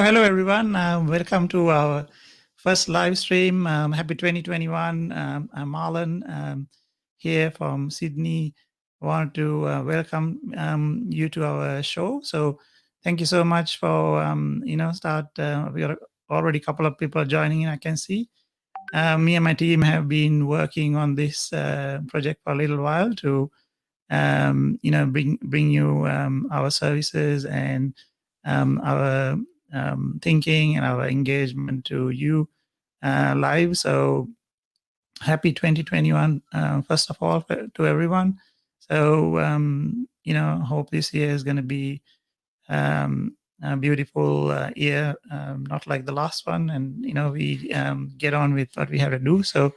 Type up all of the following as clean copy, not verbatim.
Hello, everyone. Welcome to our first live stream. Happy 2021. I'm Marlon here from Sydney. I want to welcome you to our show. So thank you so much for, we are already a couple of people joining in, I can see. Me and my team have been working on this project for a little while to, bring you our services and our thinking and our engagement to you live. So happy 2021, first of all, to everyone. So, hope this year is going to be a beautiful year, not like the last one. And, we get on with what we have to do. So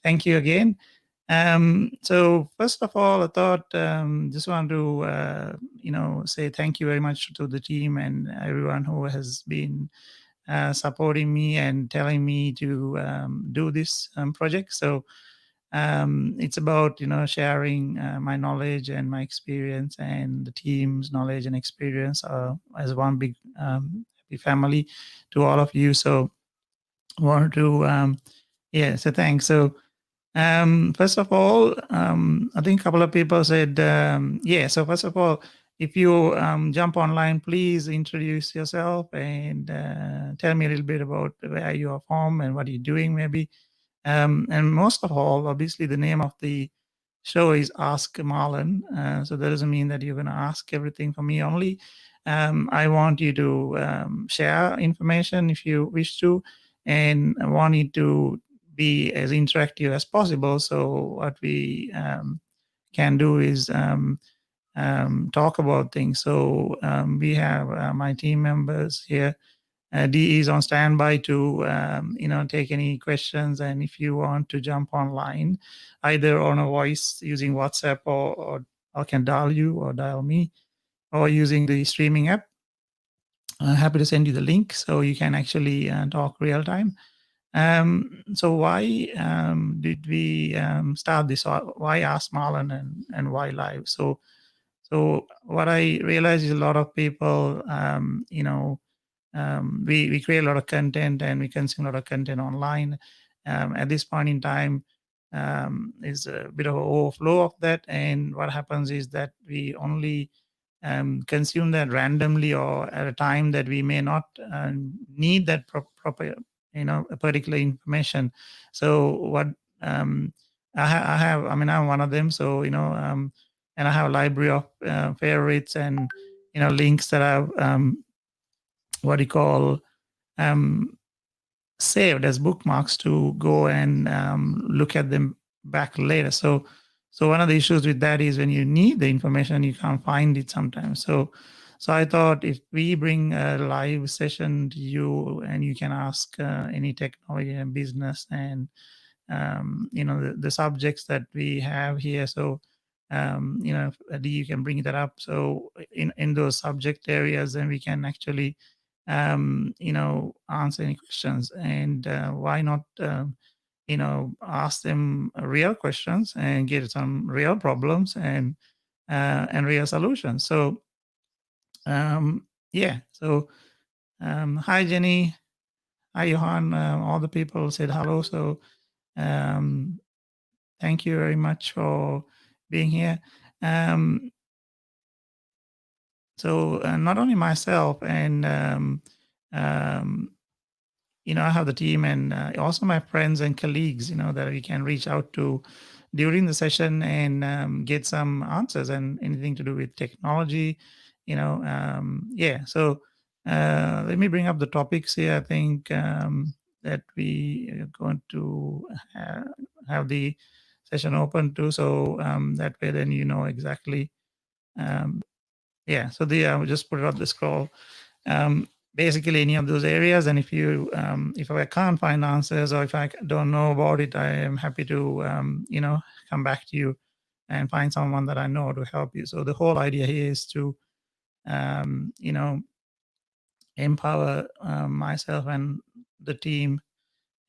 thank you again. So first of all, I thought just want to say thank you very much to the team and everyone who has been supporting me and telling me to do this project. So it's about sharing my knowledge and my experience and the team's knowledge and experience as one big happy family to all of you. So I want to so thanks. So first of all, I think a couple of people said, so first of all, if you jump online, please introduce yourself and tell me a little bit about where you are from and what you're doing maybe. And most of all, obviously the name of the show is Ask Marlon. So that doesn't mean that you're going to ask everything from me only. I want you to share information if you wish to, and I want you to be as interactive as possible. So what we can do is talk about things. So we have my team members here. Dee is on standby to take any questions, and if you want to jump online, either on a voice using WhatsApp or I can dial you or dial me, or using the streaming app. I'm happy to send you the link so you can actually talk real time. So why did we start this? Why Ask Marlon and why live? So what I realized is a lot of people, we create a lot of content and we consume a lot of content online. At this point in time, is a bit of an overflow of that. And what happens is that we only consume that randomly or at a time that we may not need that proper, a particular information. So what I have, I'm one of them. So, and I have a library of favorites and, links that I've, what do you call, saved as bookmarks to go and look at them back later. So one of the issues with that is when you need the information, you can't find it sometimes. So I thought if we bring a live session to you and you can ask any technology and business and the subjects that we have here. So you can bring that up. So in those subject areas, then we can actually answer any questions. And why not ask them real questions and get some real problems and real solutions. So so hi Jenny, hi Johan, all the people said hello. So thank you very much for being here. So not only myself and I have the team and also my friends and colleagues, that we can reach out to during the session and get some answers and anything to do with technology, So let me bring up the topics here. I think that we are going to have the session open too. So that way then exactly. So I will just put it on the scroll. Basically any of those areas. And if you, if I can't find answers or if I don't know about it, I am happy to, come back to you and find someone that I know to help you. So the whole idea here is to, empower myself and the team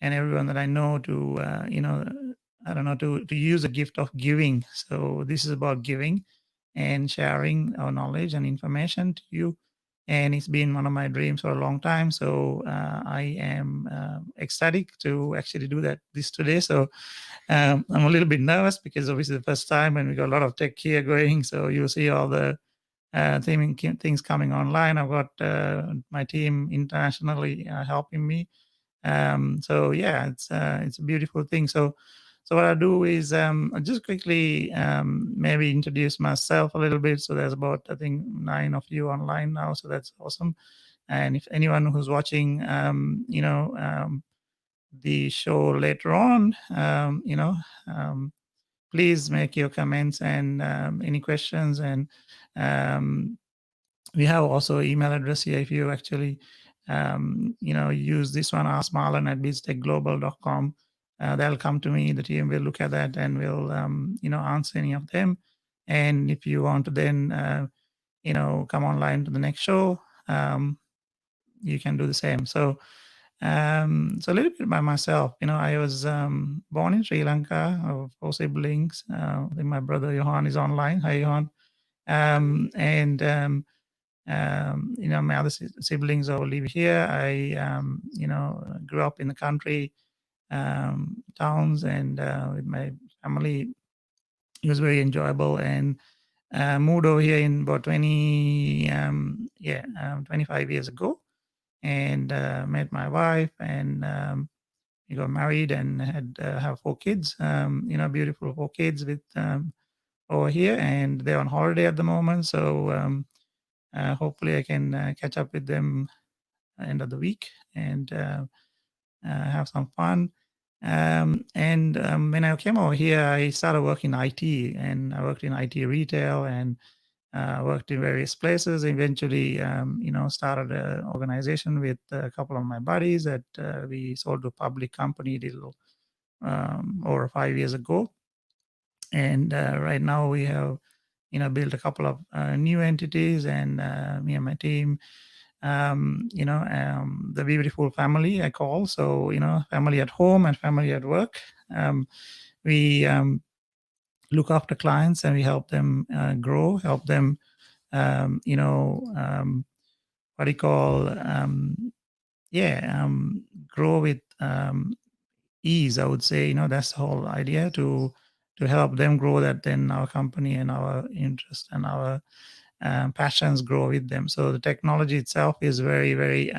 and everyone that I know to, to use the gift of giving. So this is about giving and sharing our knowledge and information to you and it's been one of my dreams for a long time. So I am ecstatic to actually do this today. So I'm a little bit nervous because obviously the first time, and we got a lot of tech here going. So you'll see all the things coming online. I've got my team internationally helping me. So yeah, it's a beautiful thing. So what I do is I'll just quickly maybe introduce myself a little bit. So there's about, I think, 9 of you online now. So that's awesome. And if anyone who's watching, the show later on, please make your comments and any questions. And we have also email address here. If you actually, use this one, ask Marlon at 𝗣𝗠𝗘𝗦𝗧.com. They'll come to me. The team will look at that and will, answer any of them. And if you want to then, come online to the next show, you can do the same. So a little bit about myself. I was born in Sri Lanka. I have 4 siblings. I think my brother 𝗃𝐿 is online. Hi, 𝗃𝐿. My other siblings all live here. I, grew up in the country, towns, and with my family. It was very enjoyable, and moved over here in about 25 years ago, and met my wife, and we got married and have 4 kids. Beautiful 4 kids with over here, and they're on holiday at the moment. So hopefully I can catch up with them end of the week and have some fun. When I came over here, I started working in IT, and I worked in IT retail, and worked in various places. Eventually, started an organization with a couple of my buddies that we sold to a public company over 5 years ago. And right now we have, built a couple of new entities, and me and my team, the beautiful family I call. So, family at home and family at work. We look after clients, and we help them grow, help them, what do you call, grow with ease, I would say. That's the whole idea, to help them grow, that then our company and our interest and our passions grow with them. So the technology itself is very, very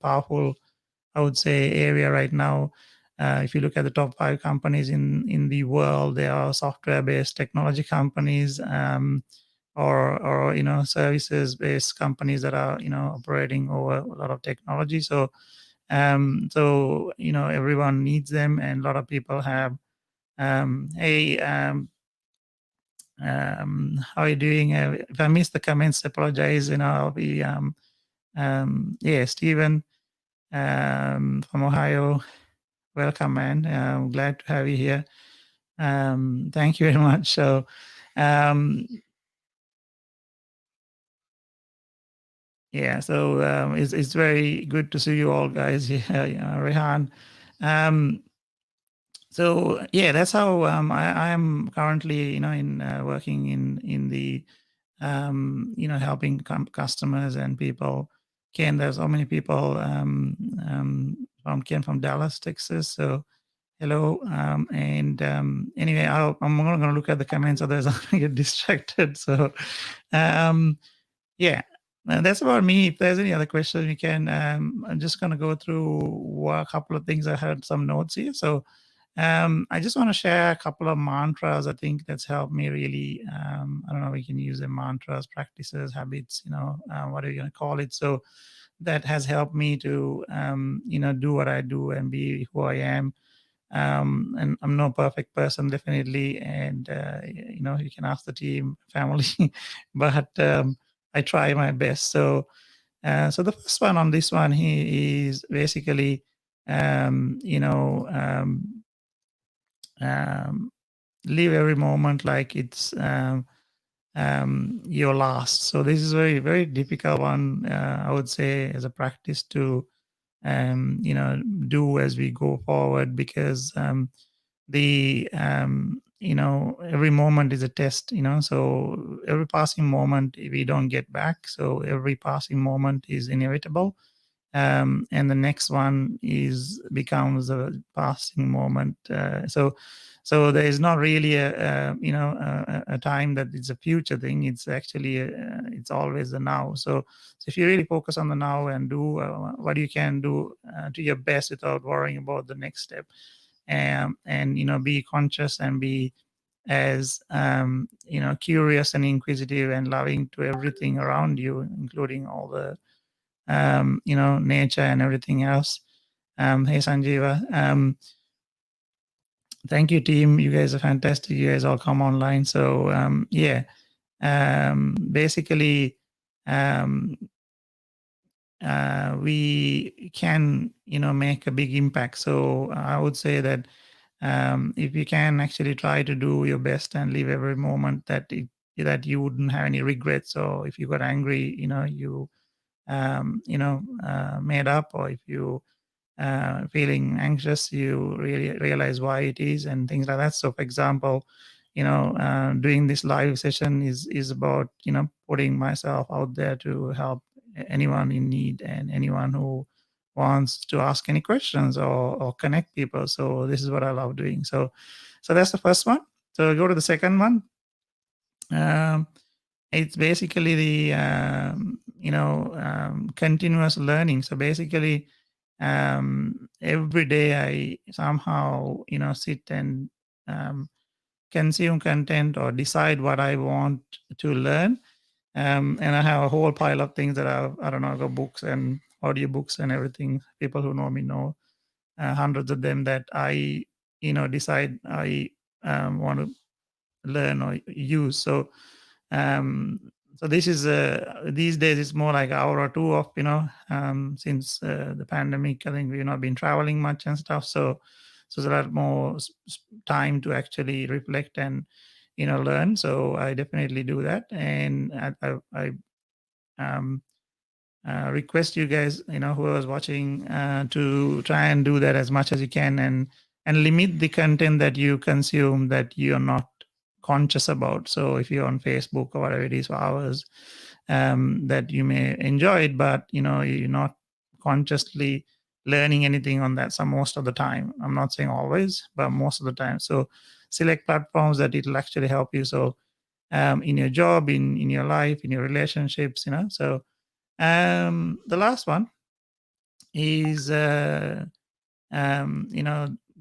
powerful, I would say, area right now. If you look at the top 5 companies in the world, they are software-based technology companies, or services-based companies that are operating over a lot of technology. So everyone needs them, and a lot of people have. Hey, how are you doing? If I missed the comments, apologize. I'll be Stephen from Ohio. Welcome, man. I'm glad to have you here. Thank you very much. So it's very good to see you all guys here, Rehan. So yeah, that's how I am currently, working in the, helping customers and people. Ken, there's so many people from Ken from Dallas, Texas. So hello. Anyway, I'm not going to look at the comments, otherwise I'm going to get distracted. So yeah, that's about me. If there's any other questions, we can. I'm just going to go through a couple of things. I had some notes here. So I just want to share a couple of mantras. I think that's helped me really. I don't know, we can use the mantras, practices, habits, what are you going to call it? So that has helped me to, do what I do and be who I am. And I'm no perfect person, definitely. And, you can ask the team, family, but I try my best. So the first one on this one, he is basically, live every moment like it's your last. So this is very, very difficult one, I would say, as a practice to, do as we go forward, because the every moment is a test, so every passing moment we don't get back. So every passing moment is inevitable. And the next one becomes a passing moment. So there is not really a time that it's a future thing. It's actually it's always the now. So if you really focus on the now and do what you can do to your best without worrying about the next step, and be conscious and be as curious and inquisitive and loving to everything around you, including all the nature and everything else. Hey Sanjeeva, thank you team, you guys are fantastic, you guys all come online. So yeah, basically we can make a big impact. So I would say that if you can actually try to do your best and live every moment that you wouldn't have any regrets. So if you got angry, you made up, or if you feeling anxious, you really realize why it is and things like that. So for example, doing this live session is about putting myself out there to help anyone in need and anyone who wants to ask any questions or connect people. So this is what I love doing. So that's the first one. So go to the second one. It's basically the continuous learning. So basically every day I somehow sit and consume content or decide what I want to learn. And I have a whole pile of things that I don't know, I've got books and audiobooks and everything. People who know me know hundreds of them that I decide I want to learn or use. So so this is these days it's more like an hour or two of since the pandemic. I think we've not been traveling much and stuff. So there's a lot more time to actually reflect and learn. So I definitely do that, and I request you guys, who is watching, to try and do that as much as you can, and limit the content that you consume that you're not conscious about. So if you're on Facebook or whatever it is for hours, that you may enjoy it, but you're not consciously learning anything on that. So most of the time, I'm not saying always, but most of the time. So select platforms that it'll actually help you. So in your job, in your life, in your relationships, so the last one is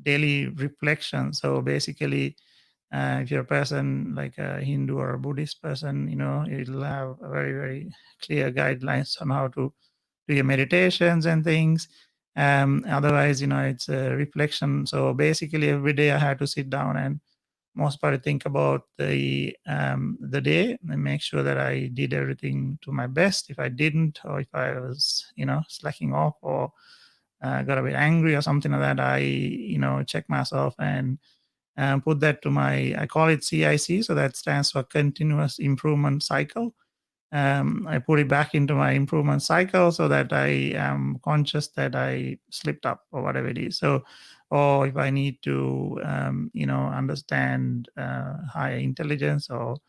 daily reflection. So basically, if you're a person like a Hindu or a Buddhist person, it'll have a very, very clear guidelines on how to do your meditations and things. Otherwise, it's a reflection. So basically, every day I had to sit down and most part think about the day and make sure that I did everything to my best. If I didn't, or if I was slacking off, or got a bit angry or something like that, I check myself and put that to I call it CIC. So that stands for continuous improvement cycle. I put it back into my improvement cycle so that I am conscious that I slipped up or whatever it is. So, or if I need to, understand higher intelligence, or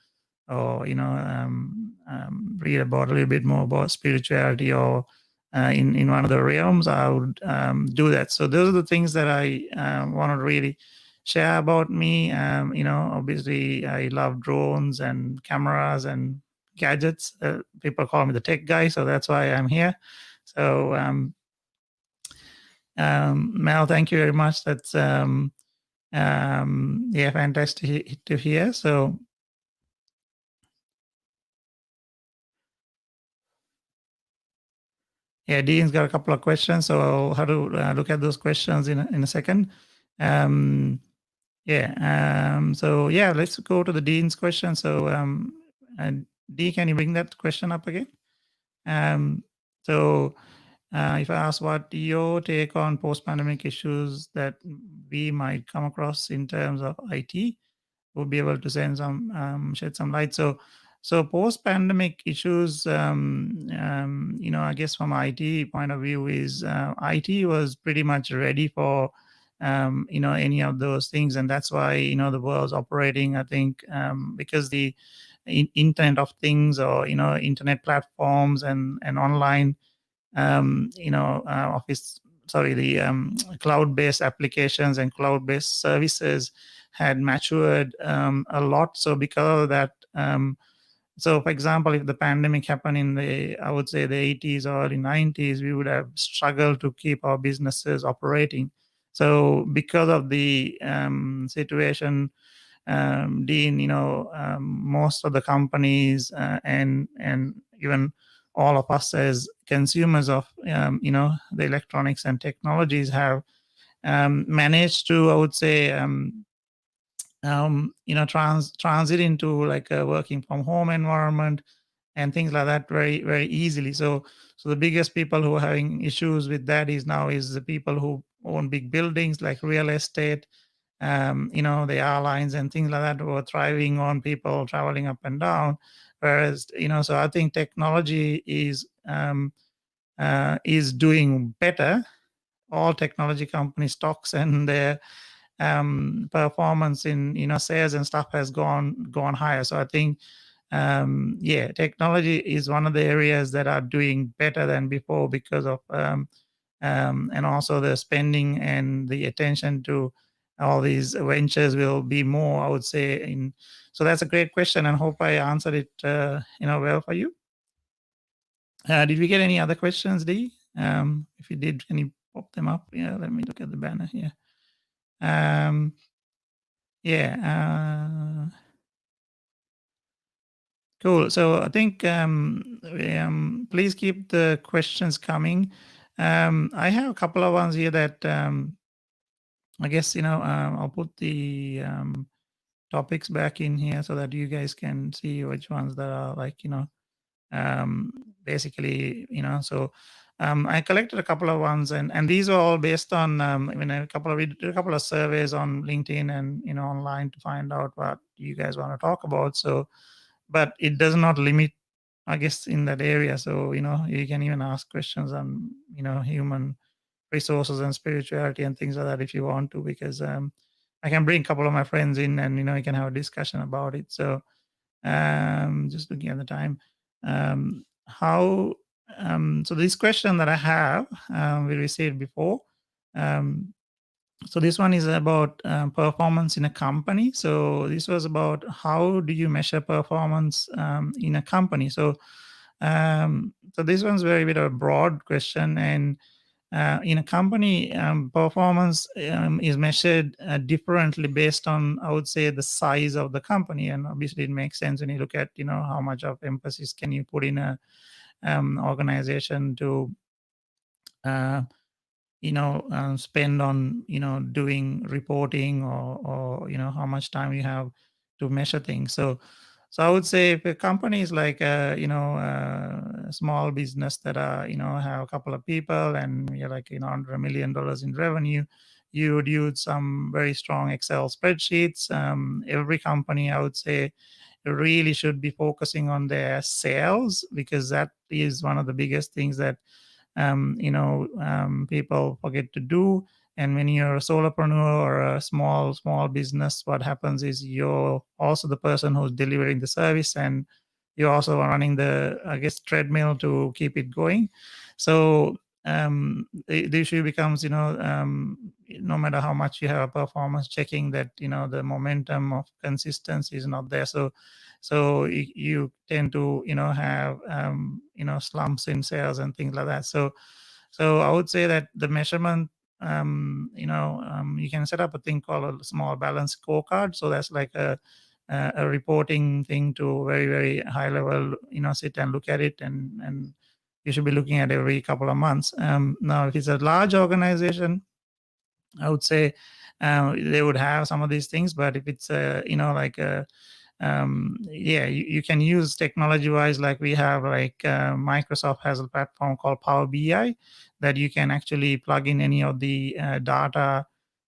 read about a little bit more about spirituality, or in one of the realms, I would do that. So those are the things that I want to really share about me. Obviously, I love drones and cameras and gadgets. People call me the tech guy, so that's why I'm here. So Mel, thank you very much. That's yeah, fantastic to hear. So yeah, Dean's got a couple of questions, so I'll have to look at those questions in a second. So yeah, let's go to the Dean's question. So Dee, can you bring that question up again? So if I ask what your take on post-pandemic issues that we might come across in terms of IT, we'll be able to shed some light. So post-pandemic issues, I guess from IT point of view is IT was pretty much ready for any of those things. And that's why, the world's operating, I think, because the Internet of Things, or, internet platforms and online, office, sorry, the cloud-based applications and cloud-based services had matured a lot. So because of that, so for example, if the pandemic happened in I would say the 80s or early 90s, we would have struggled to keep our businesses operating. So because of the situation, Dean, most of the companies and even all of us as consumers of the electronics and technologies have managed to, I would say, transit into like a working from home environment and things like that very, very easily. So the biggest people who are having issues with that is the people who own big buildings like real estate, the airlines and things like that were thriving on people traveling up and down. Whereas, so I think technology is doing better. All technology company stocks and their performance in sales and stuff has gone higher. So I think technology is one of the areas that are doing better than before because of and also the spending and the attention to all these ventures will be more, I would say. So that's a great question, and hope I answered it well for you. Did we get any other questions, Dee? If you did, can you pop them up? Yeah, let me look at the banner here. Cool. So I think please keep the questions coming. I have a couple of ones here that I guess I'll put the topics back in here so that you guys can see which ones that are like basically so I collected a couple of ones, and these are all based on we did a couple of surveys on LinkedIn and online to find out what you guys want to talk about. So, but it does not limit, I guess, in that area. So you can even ask questions on human resources and spirituality and things like that if you want to, because I can bring a couple of my friends in and we can have a discussion about it. So just looking at the time, so this question that I have we received before. So this one is about performance in a company. So this was about how do you measure performance in a company. So so this one's very bit of a broad question, and in a company, performance is measured differently based on, I would say, the size of the company. And obviously it makes sense when you look at how much of emphasis can you put in a organization to spend on doing reporting, or how much time you have to measure things. So I would say if a company is like a small business that have a couple of people and you're like under $1 million in revenue, you would use some very strong Excel spreadsheets. Every company, I would say, really should be focusing on their sales, because that is one of the biggest things that people forget to do. And when you're a solopreneur or a small business, what happens is you're also the person who's delivering the service, and you're also running the, I guess, treadmill to keep it going. So the issue becomes, no matter how much you have a performance, checking that the momentum of consistency is not there. So you tend to have slumps in sales and things like that. So I would say that the measurement, you can set up a thing called a small balance scorecard. So that's like a reporting thing to very, very high level, sit and look at it, and you should be looking at every couple of months. Now, if it's a large organization, I would say they would have some of these things. But if it's like a you can use technology wise, like we have, like Microsoft has a platform called Power BI that you can actually plug in any of the data,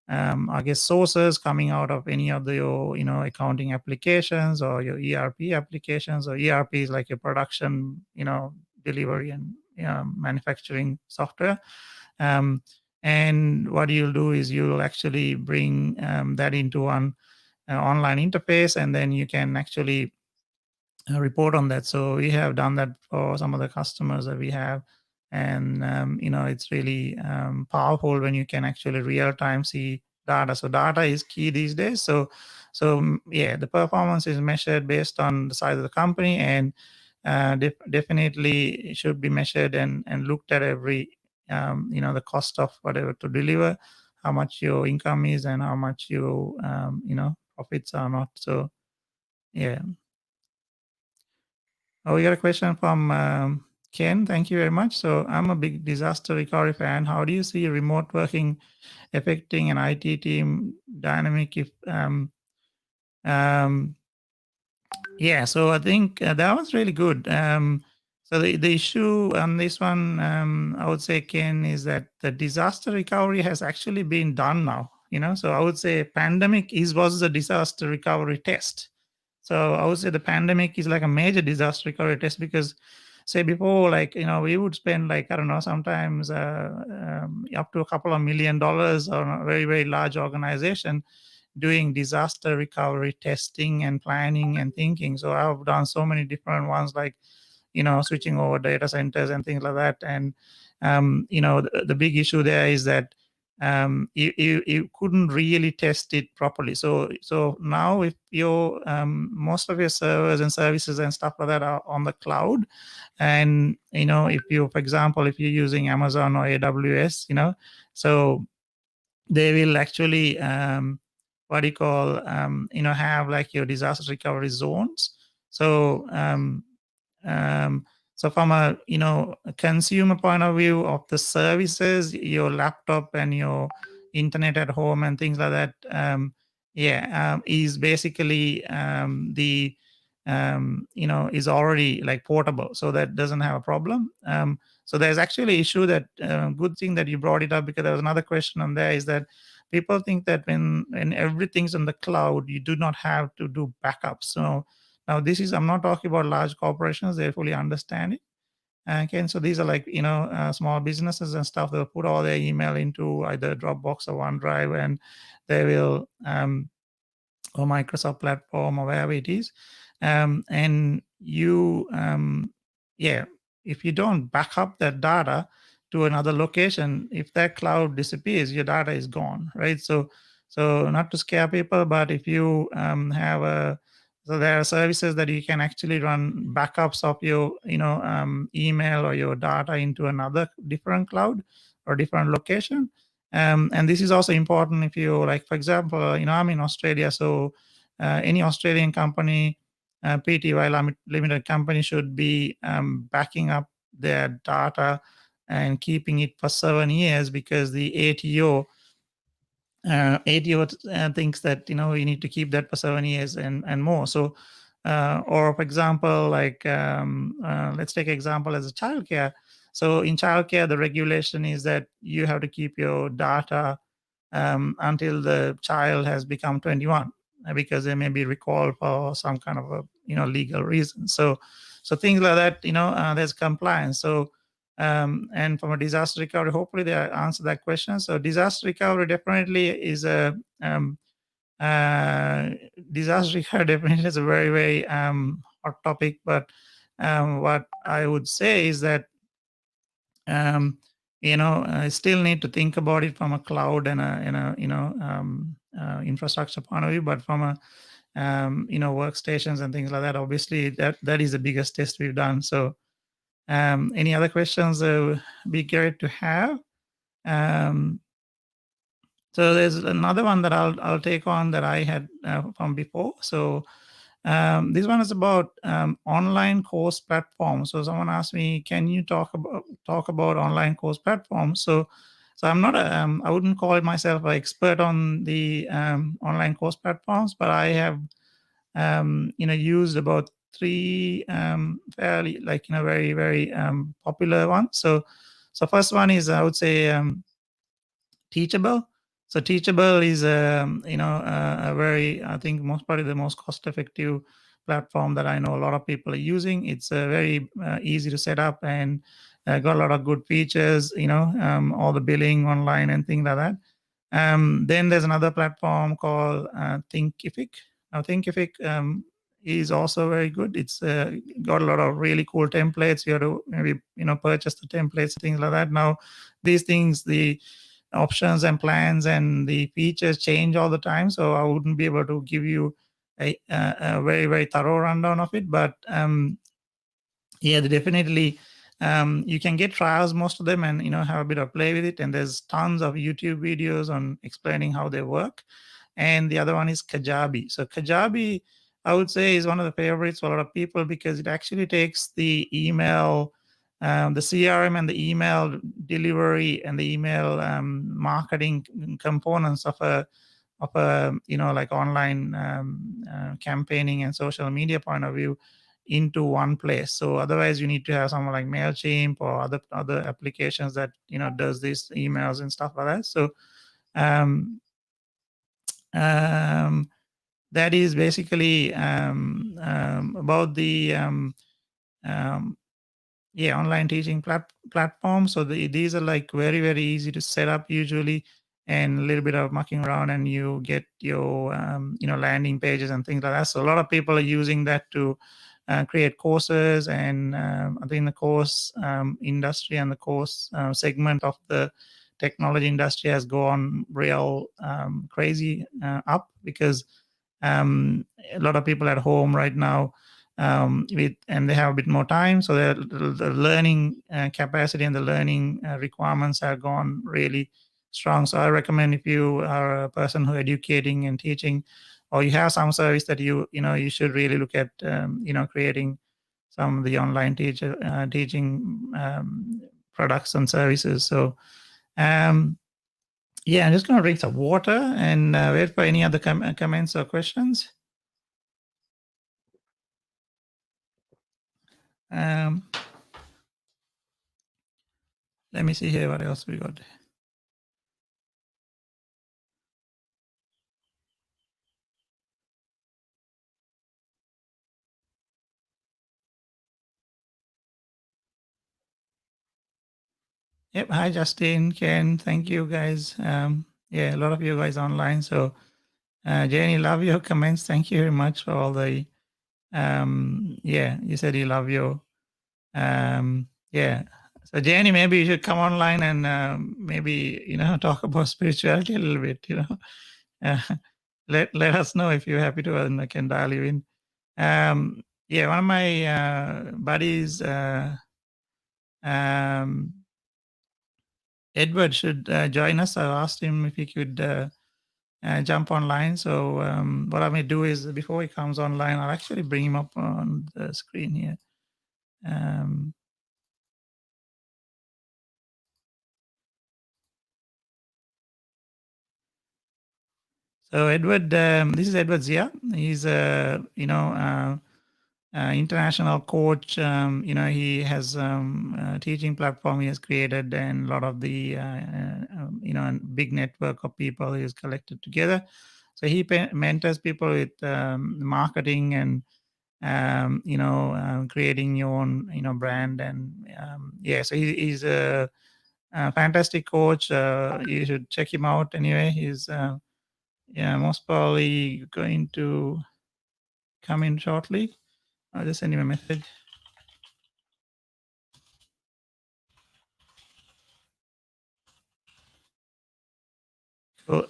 I guess, sources coming out of any of your accounting applications or your ERP applications. Or ERP is like a production delivery and manufacturing software. And what you'll do is you'll actually bring that into one online interface, and then you can actually report on that. So we have done that for some of the customers that we have, and it's really powerful when you can actually real time see data. So data is key these days. So yeah, the performance is measured based on the size of the company, and definitely it should be measured and looked at every the cost of whatever to deliver, how much your income is, and how much your profits are not. So yeah. Oh, we got a question from Ken. Thank you very much. So I'm a big disaster recovery fan. How do you see remote working affecting an IT team dynamic? If yeah, so I think that was really good. So the issue on this one, I would say, Ken, is that the disaster recovery has actually been done now. So I would say pandemic was the disaster recovery test. So I would say the pandemic is like a major disaster recovery test, because say before, like, we would spend, like, I don't know, sometimes up to a couple of $1 million on a very, very large organization doing disaster recovery testing and planning and thinking. So I've done so many different ones, like, switching over data centers and things like that. And, the big issue there is that you couldn't really test it properly. So now, if your most of your servers and services and stuff like that are on the cloud, and if you, for example, if you're using Amazon or AWS, so they will actually what do you call have like your disaster recovery zones. So so from a a consumer point of view of the services, your laptop and your internet at home and things like that, is basically the is already like portable, so that doesn't have a problem. So there's actually issue that good thing that you brought it up, because there was another question on there, is that people think that when everything's on the cloud, you do not have to do backups. So now this is, I'm not talking about large corporations; they fully understand it. Okay, so these are like small businesses and stuff. They'll put all their email into either Dropbox or OneDrive, and they will or Microsoft platform or wherever it is. And you, yeah, if you don't back up that data to another location, if that cloud disappears, your data is gone, right? So not to scare people, but if you have so there are services that you can actually run backups of your, email or your data into another different cloud or different location. And this is also important if you, like, for example, I'm in Australia, so any Australian company, PTY Limited company, should be backing up their data and keeping it for 7 years, because the ATO thinks that you need to keep that for 7 years and more. So, or for example, like let's take example as a childcare. So in childcare, the regulation is that you have to keep your data until the child has become 21, because they may be recalled for some kind of a legal reason. So things like that, there's compliance. So and from a disaster recovery, hopefully they answer that question. So disaster recovery definitely is a disaster recovery definitely is a very, very hot topic. But what I would say is that I still need to think about it from a cloud and infrastructure point of view. But from a workstations and things like that, obviously that is the biggest test we've done. So any other questions? Be great to have. Um, so there's another one that I'll take on that I had from before. So this one is about online course platforms. So someone asked me, "Can you talk about online course platforms?" So I'm not I wouldn't call myself an expert on the online course platforms, but I have used about 3 fairly, like, very, very popular ones. So first one is, I would say, Teachable. So Teachable is a very, I think, probably the most cost-effective platform that I know a lot of people are using. It's very easy to set up, and got a lot of good features, all the billing online and things like that. Then there's another platform called 𝗃𝐿𝐴𝐵𝐿. Now, 𝗃𝐿𝐴𝐵𝐿 is also very good. It's got a lot of really cool templates. You have to maybe purchase the templates, things like that. Now, these things, the options and plans and the features change all the time, so I wouldn't be able to give you a very, very thorough rundown of it. But yeah, they definitely you can get trials, most of them, and have a bit of play with it. And there's tons of YouTube videos on explaining how they work. And the other one is Kajabi. So Kajabi, I would say, is one of the favorites for a lot of people because it actually takes the email, the CRM and the email delivery and the email marketing components of a like online campaigning and social media point of view into one place. So otherwise you need to have someone like MailChimp or other applications that does these emails and stuff like that. So that is basically about the online teaching platform. So these are like very, very easy to set up usually, and a little bit of mucking around and you get your landing pages and things like that. So a lot of people are using that to create courses, and I think the course industry and the course segment of the technology industry has gone real crazy up because a lot of people at home right now and they have a bit more time, so the learning capacity and the learning requirements have gone really strong. So I recommend, if you are a person who educating and teaching, or you have some service that you should really look at creating some of the online teaching products and services. So yeah, I'm just going to drink some water and wait for any other comments or questions. Let me see here what else we got. Yep. Hi, Justin, Ken. Thank you, guys. Yeah, a lot of you guys online. So, Jenny, love your comments. Thank you very much for all the. Yeah, you said you love your. Yeah. So, Jenny, maybe you should come online and maybe talk about spirituality a little bit. Let us know if you're happy to, and I can dial you in. Yeah, one of my buddies. Edward should join us. I asked him if he could jump online. So what I may do is, before he comes online, I'll actually bring him up on the screen here. So Edward, this is Edward 𝒃𝐚𝐭𝐞. He's a international coach. He has a teaching platform he has created, and a lot of the big network of people he has collected together. So he mentors people with marketing and creating your own brand, and yeah. So he's a fantastic coach. You should check him out. Anyway, he's most probably going to come in shortly. I'll just send him a message. So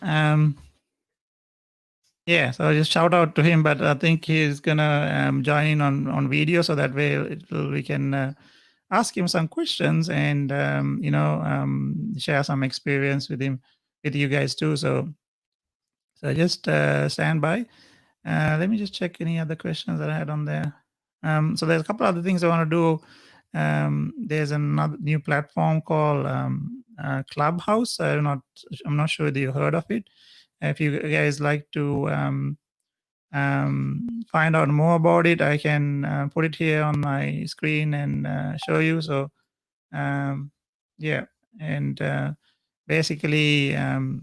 yeah, so just shout out to him, but I think he's gonna join in on video, so that way we can ask him some questions and share some experience with you guys too. So just stand by. Let me just check any other questions that I had on there. So there's a couple other things I want to do. There's another new platform called Clubhouse. I'm not sure that you heard of it. If you guys like to find out more about it, I can put it here on my screen and show you. So yeah, and basically, okay,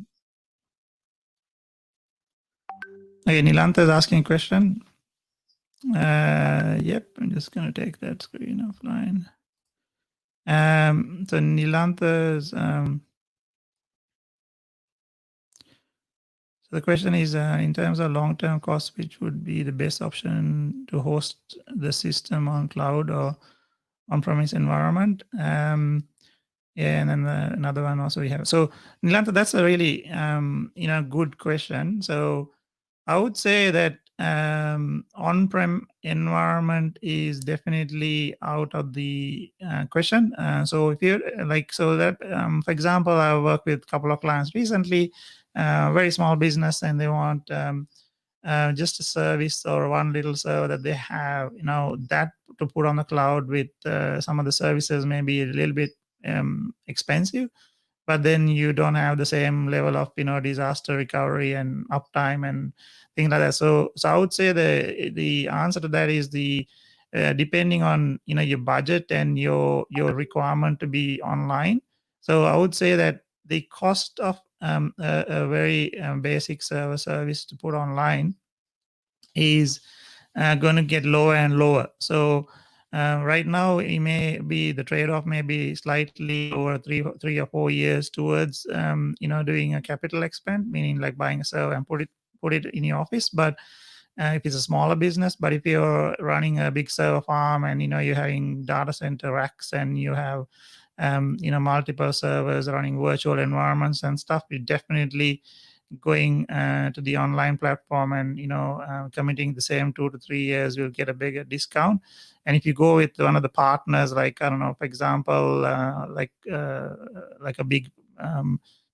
Nilanta is asking a question. Yep, I'm just going to take that screen offline. So Nilanta's, so the question is, in terms of long-term cost, which would be the best option to host the system on cloud or on-premise environment? Yeah, and then another one also we have. So Nilanta, that's a really good question. So I would say that on-prem environment is definitely out of the question. So if you're so that, for example, I worked with a couple of clients recently, very small business, and they want just a service or one little server that they have, that to put on the cloud with some of the services may be a little bit expensive, but then you don't have the same level of disaster recovery and uptime and things like that. So I would say the answer to that is the depending on your budget and your requirement to be online. So I would say that the cost of a very basic server service to put online is going to get lower and lower. So right now, it may be the trade-off may be slightly over 3 or 4 years towards doing a capital expend, meaning like buying a server and put it in your office. But if it's a smaller business, but if you're running a big server farm and you're having data center racks and you have multiple servers running virtual environments and stuff, you definitely going to the online platform and committing the same 2 to 3 years, you'll get a bigger discount. And if you go with one of the partners, like I don't know, for example, like a big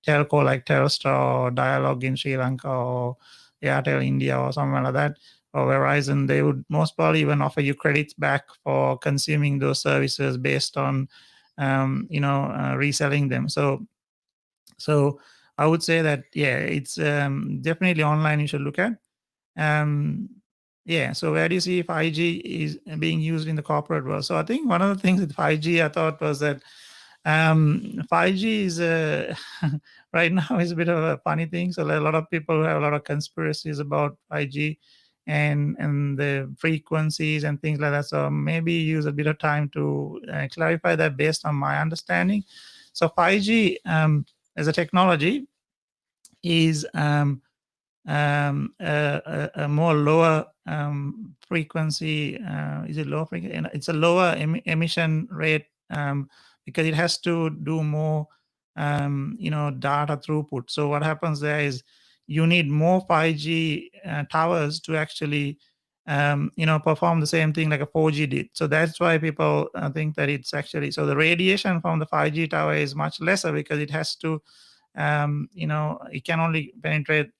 telco like Telstra or Dialog in Sri Lanka or Airtel India or somewhere like that, or Verizon, they would most probably even offer you credits back for consuming those services based on reselling them. So I would say that, yeah, it's definitely online you should look at. Yeah, so where do you see 5G is being used in the corporate world? So I think one of the things with 5G I thought was that 5G is right now is a bit of a funny thing. So a lot of people have a lot of conspiracies about 5G and the frequencies and things like that. So maybe use a bit of time to clarify that based on my understanding. So 5G as a technology is a more lower frequency. Is it lower frequency? It's a lower emission rate because it has to do more, data throughput. So what happens there is you need more 5G towers to actually, perform the same thing like a 4G did. So that's why people think that it's actually, so the radiation from the 5G tower is much lesser because it has to it can only penetrate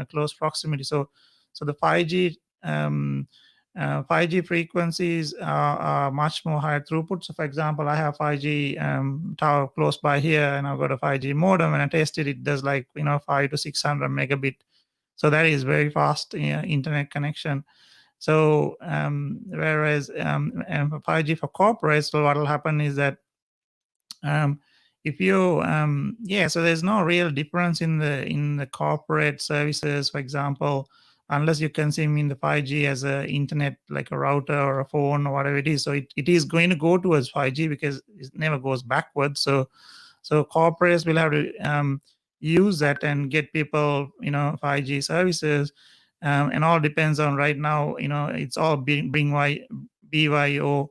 close proximity. So the 5G frequencies are much more higher throughput. So for example, I have 5G tower close by here, and I've got a 5G modem, and I tested it does 5 to 600 megabit. So that is very fast internet connection. So whereas 5G for corporates, so what will happen is that if you so there's no real difference in the corporate services, for example, unless you consume in the 5G as a internet, like a router or a phone or whatever it is. So it is going to go towards 5G because it never goes backwards. So corporates will have to use that and get people 5G services, and all depends on right now, it's all being BYO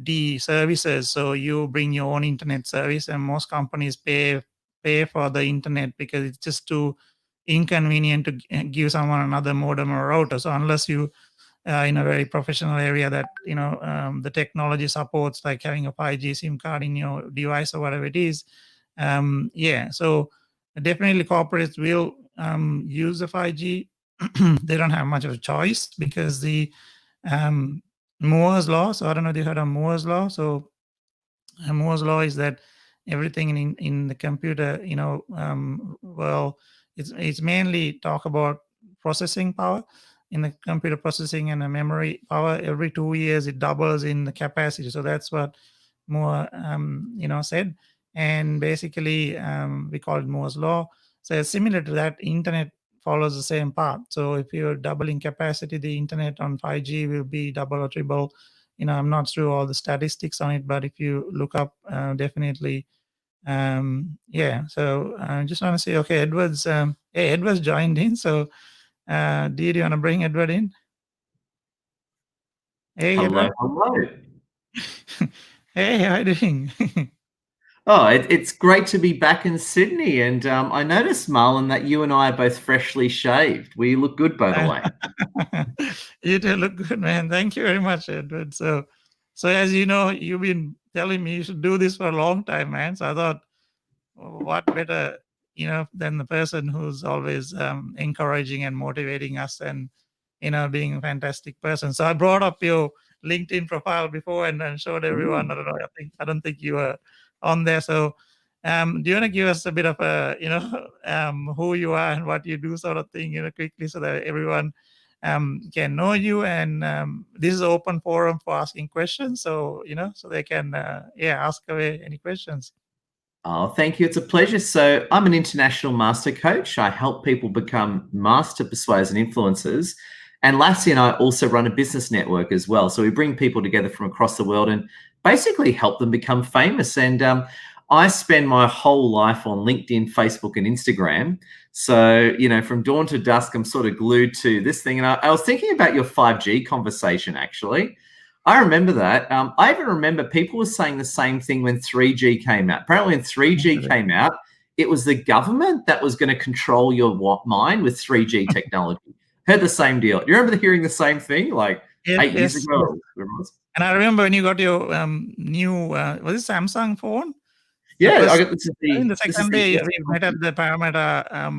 D services. So you bring your own internet service, and most companies pay for the internet because it's just too inconvenient to give someone another modem or router. So unless you in a very professional area that the technology supports, like having a 5G SIM card in your device or whatever it is, so definitely corporates will use the 5G. They don't have much of a choice because the Moore's law. So I don't know if you heard of Moore's law. So Moore's law is that everything in the computer, well, it's mainly talk about processing power in the computer processing and the memory power. Every 2 years, it doubles in the capacity. So that's what Moore, said. And basically, we call it Moore's law. So similar to that, internet follows the same path. So if you're doubling capacity, the internet on 5G will be double or triple I'm not sure all the statistics on it, but if you look up, definitely. Yeah, so I just want to say, okay, Edward's joined in. So, Dee, do you want to bring Edward in? Hey, Hello, Edward. hello. Hey, how are you doing? Oh, it's great to be back in Sydney, and I noticed, Marlon, that you and I are both freshly shaved. We look good, by the way. You do look good, man. Thank you very much, Edward. So as you know, you've been telling me you should do this for a long time, man. So I thought, what better, than the person who's always encouraging and motivating us, and being a fantastic person. So I brought up your LinkedIn profile before and showed everyone. I don't think you were on there. So do you want to give us a bit of a who you are and what you do, sort of thing, quickly, so that everyone can know you? And this is an open forum for asking questions, so so they can ask away any questions. Oh, thank you. It's a pleasure. So I'm an international master coach. I help people become master persuaders and influencers. And Lassie and I also run a business network as well. So we bring people together from across the world and basically help them become famous. And I spend my whole life on LinkedIn, Facebook, and Instagram. So, from dawn to dusk, I'm sort of glued to this thing. And I was thinking about your 5G conversation, actually. I remember that. I even remember people were saying the same thing when 3G came out. Apparently, when 3G came out, it was the government that was going to control your mind with 3G technology. Heard the same deal. Do you remember hearing the same thing, like 8 years ago? Yes. And I remember when you got your new, was it Samsung phone? Yeah, I got the second day we met at the Parramatta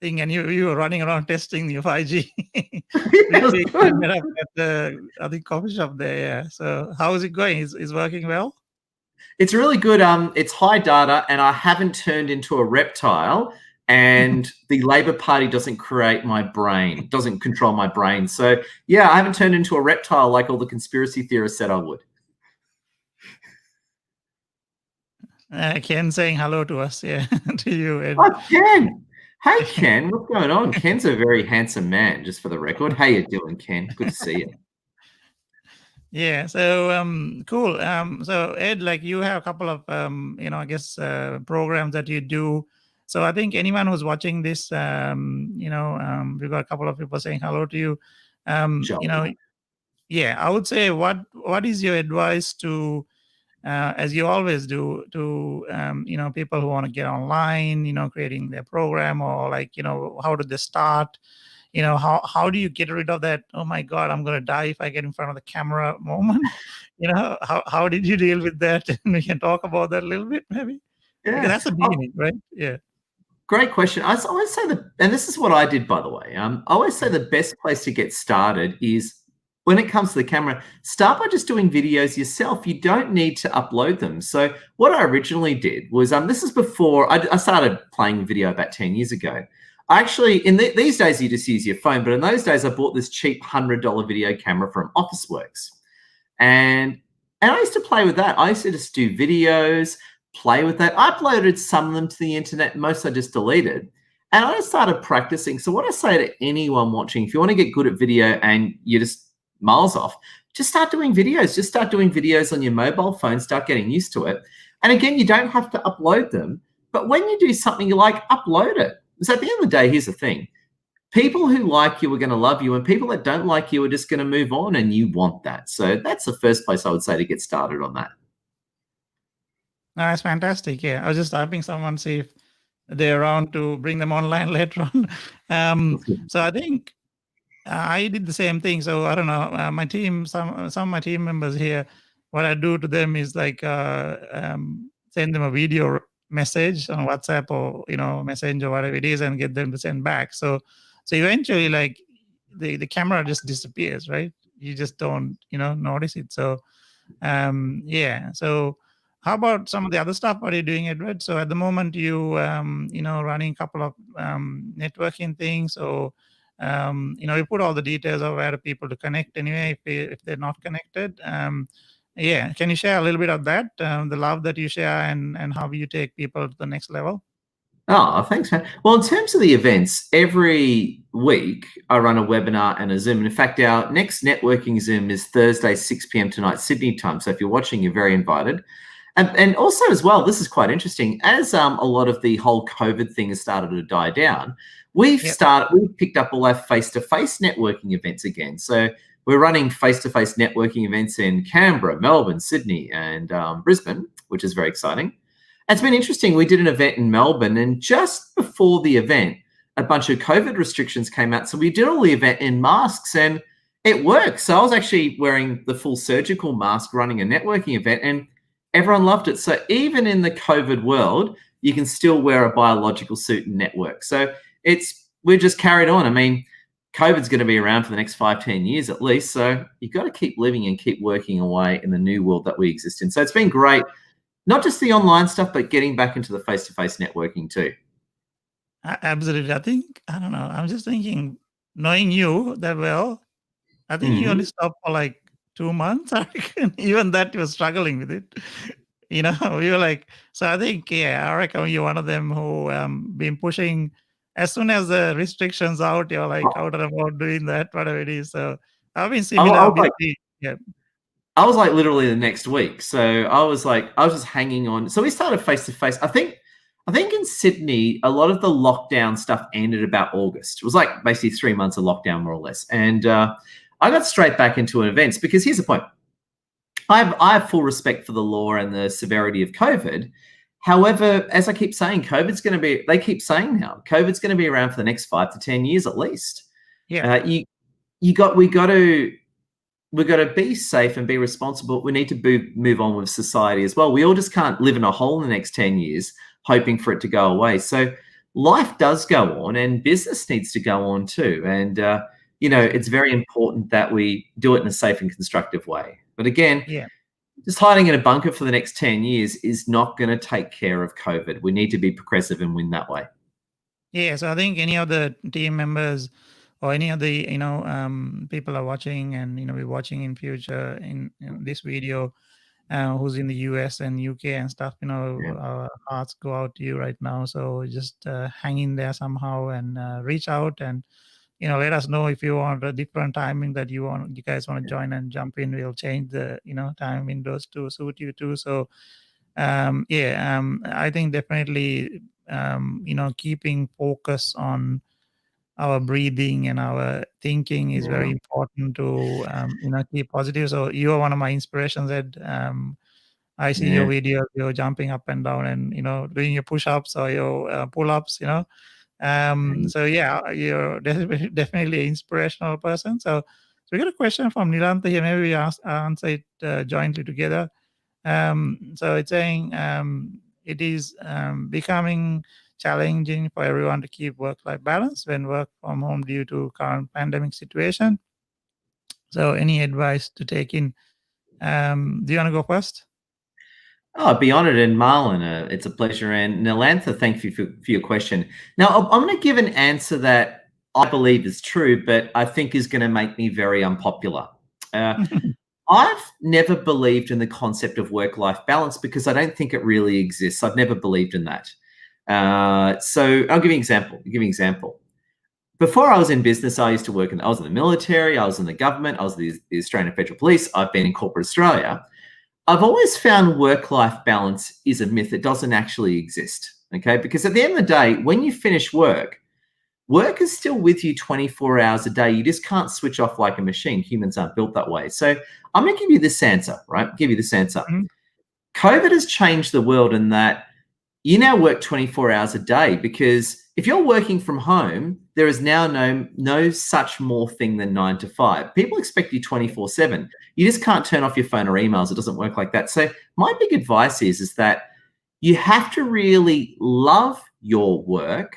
thing, and you were running around testing your 5G. We met up at the coffee shop there. Yeah. So how is it going? Is working well? It's really good. It's high data, and I haven't turned into a reptile. And the Labor Party doesn't create my brain, doesn't control my brain. So yeah, I haven't turned into a reptile like all the conspiracy theorists said I would. Ken saying hello to us, yeah, to you. Ed. Oh, Ken. Hey, Ken, what's going on? Ken's a very handsome man, just for the record. How you doing, Ken? Good to see you. Yeah, so cool. So Ed, like, you have a couple of I guess programs that you do. So I think anyone who's watching this, we've got a couple of people saying hello to you. Yeah, I would say, what is your advice to, as you always do, to people who want to get online, creating their program, or like, how do they start? How do you get rid of that, oh my God, I'm going to die if I get in front of the camera moment? How did you deal with that? And we can talk about that a little bit, maybe. Yeah. Because that's the beginning, right? Yeah. Great question. I always say and this is what I did, by the way. I always say the best place to get started is, when it comes to the camera, start by just doing videos yourself. You don't need to upload them. So what I originally did was, this is before I started playing video about 10 years ago. I actually, these days you just use your phone, but in those days I bought this cheap $100 video camera from Officeworks. And I used to play with that. I used to just do videos, play with that. I uploaded some of them to the internet. Most I just deleted. And I just started practicing. So what I say to anyone watching, if you want to get good at video and you're just miles off, just start doing videos. Just start doing videos on your mobile phone. Start getting used to it. And again, you don't have to upload them. But when you do something you like, upload it. Because at the end of the day, here's the thing. People who like you are going to love you, and people that don't like you are just going to move on, and you want that. So that's the first place I would say to get started on that. No, that's fantastic. Yeah, I was just typing someone, see if they're around to bring them online later on. So I think I did the same thing. So I don't know, my team, some of my team members here, what I do to them is like send them a video message on WhatsApp, or Messenger, whatever it is, and get them to send back. So eventually, like, the camera just disappears, right? You just don't notice it. So yeah. So how about some of the other stuff? What are you doing, Edward? So at the moment, you running a couple of networking things, or you put all the details of where people to connect anyway if they're not connected. Yeah, can you share a little bit of that, the love that you share, and how you take people to the next level? Oh, thanks, man. Well, in terms of the events, every week I run a webinar and a Zoom. And in fact, our next networking Zoom is Thursday, 6 p.m. tonight, Sydney time. So if you're watching, you're very invited. And also as well, this is quite interesting. As a lot of the whole COVID thing has started to die down, we've picked up all our face-to-face networking events again. So we're running face-to-face networking events in Canberra, Melbourne, Sydney, and Brisbane, which is very exciting. It's been interesting. We did an event in Melbourne, and just before the event, a bunch of COVID restrictions came out. So we did all the event in masks, and it worked. So I was actually wearing the full surgical mask running a networking event, and everyone loved it. So even in the COVID world, you can still wear a biological suit and network. So we're just carried on. I mean, COVID's going to be around for the next 5-10 years at least. So you've got to keep living and keep working away in the new world that we exist in. So it's been great. Not just the online stuff, but getting back into the face-to-face networking too. Absolutely. I don't know. I'm just thinking, knowing you that well, I think you only stopped for like 2 months. Even that you were struggling with it. You know, we were like, so I think, I reckon you're one of them who been pushing. As soon as the restrictions out, you're like out and about doing that, whatever it is. So I've been similar. I was like literally the next week. So I was just hanging on. So we started face to face. I think in Sydney, a lot of the lockdown stuff ended about August. It was like basically 3 months of lockdown, more or less. And I got straight back into events because here's the point. I have full respect for the law and the severity of COVID. However, as I keep saying, they keep saying now, COVID's going to be around for the next 5 to 10 years at least. Yeah. We've got to be safe and be responsible. We need to move on with society as well. We all just can't live in a hole in the next 10 years hoping for it to go away. So life does go on and business needs to go on too. And, it's very important that we do it in a safe and constructive way. But again, just hiding in a bunker for the next 10 years is not going to take care of COVID. We need to be progressive and win that way. Yeah, so I think any of the team members or any of the people are watching and be watching in future in this video, who's in the US and UK and stuff, our hearts go out to you right now. So just hang in there somehow and reach out and let us know if you want a different timing that you guys want to join and jump in. We'll change the time windows to suit you too. So I think definitely keeping focus on our breathing and our thinking is very important to keep positive. So you are one of my inspirations, Ed. I see your videos, you're jumping up and down and doing your push-ups or your pull-ups, so you're definitely an inspirational person. So we got a question from Nilantha here. Maybe we answer it jointly together. So it's saying it is becoming challenging for everyone to keep work-life balance when work from home due to current pandemic situation. So any advice to take in? Do you want to go first? Oh, I'd be honored. And Marlon, it's a pleasure. And Nilantha, thank you for your question. Now, I'm going to give an answer that I believe is true, but I think is going to make me very unpopular. I've never believed in the concept of work-life balance because I don't think it really exists. I've never believed in that. So I'll give you an example. Before I was in business, I used to work I was in the military, I was in the government, I was the Australian Federal Police, I've been in corporate Australia. I've always found work-life balance is a myth. It doesn't actually exist, okay? Because at the end of the day, when you finish work is still with you 24 hours a day. You just can't switch off like a machine. Humans aren't built that way. So I'm going to give you this answer, right? COVID has changed the world in that you now work 24 hours a day, because if you're working from home, there is now no such more thing than 9 to 5. People expect you 24/7. You just can't turn off your phone or emails. It doesn't work like that. So my big advice is that you have to really love your work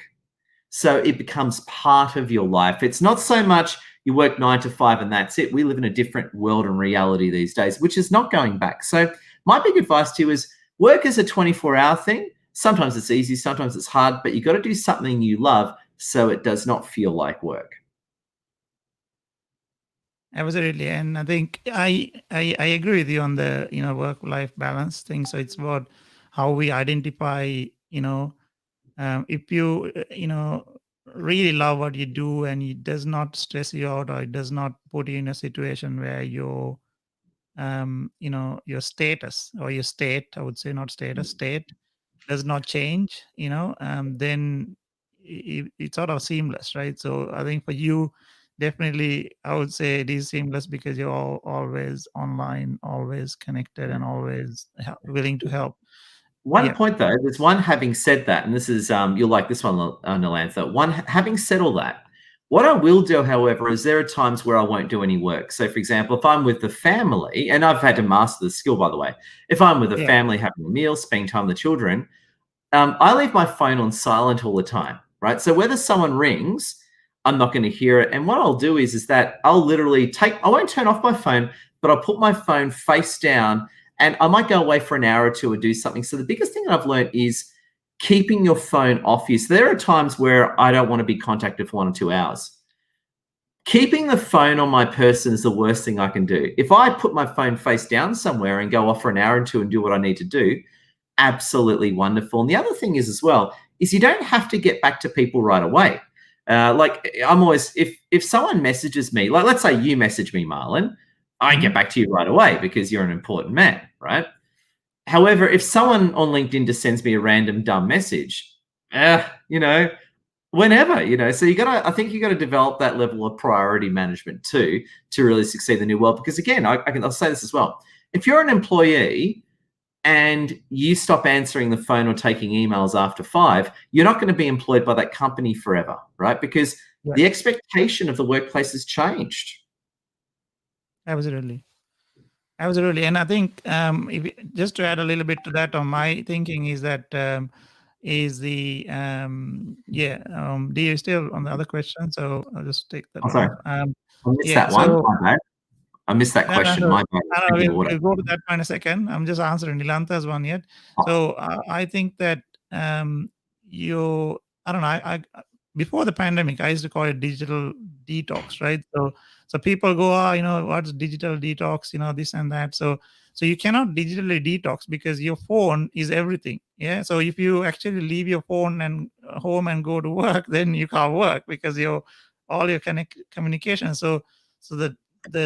so it becomes part of your life. It's not so much you work 9 to 5 and that's it. We live in a different world and reality these days, which is not going back. So my big advice to you is work is a 24-hour thing. Sometimes it's easy, sometimes it's hard, but you got to do something you love so it does not feel like work. Absolutely. And I think I agree with you on the, work-life balance thing. So it's about how we identify, If you really love what you do and it does not stress you out, or it does not put you in a situation where your your status or your state, I would say, not status, state does not change, then it's sort of seamless, right? So I think for you, definitely, I would say it is seamless because you're always online, always connected, and always willing to help. One Yeah. point though, there's one having said that, and this is you'll like this one, Nalantha. One having said all that, what I will do, however, is there are times where I won't do any work. So, for example, if I'm with the family, and I've had to master the skill, by the way, if I'm with a Yeah. family having a meal, spending time with the children, I leave my phone on silent all the time, right? So whether someone rings, I'm not going to hear it. And what I'll do is that I'll literally I won't turn off my phone, but I'll put my phone face down, and I might go away for an hour or two and do something. So the biggest thing I've learned is keeping your phone off you. So there are times where I don't want to be contacted for 1 or 2 hours. Keeping the phone on my person is the worst thing I can do. If I put my phone face down somewhere and go off for an hour or two and do what I need to do, absolutely wonderful. And the other thing is as well, is you don't have to get back to people right away. Like I'm always, if someone messages me, like let's say you message me, Marlon, I get back to you right away because you're an important man, right? However, if someone on LinkedIn just sends me a random dumb message, whenever, so I think you got to develop that level of priority management too, to really succeed in the new world. Because again, I'll say this as well. If you're an employee and you stop answering the phone or taking emails after 5, you're not going to be employed by that company forever, right? Because the expectation of the workplace has changed. Absolutely. And I think just to add a little bit to that, on my thinking is that do you still on the other question? So I'll just take that one sorry. off. I missed that one. My bad. I missed that question. My bad. We'll go to that one in a second. I'm just answering Nilantha's one yet. So I think that I don't know. I before the pandemic, I used to call it digital detox, right? So people go, what's digital detox? This and that. So you cannot digitally detox because your phone is everything. Yeah. So if you actually leave your phone and home and go to work, then you can't work because all your communication. So the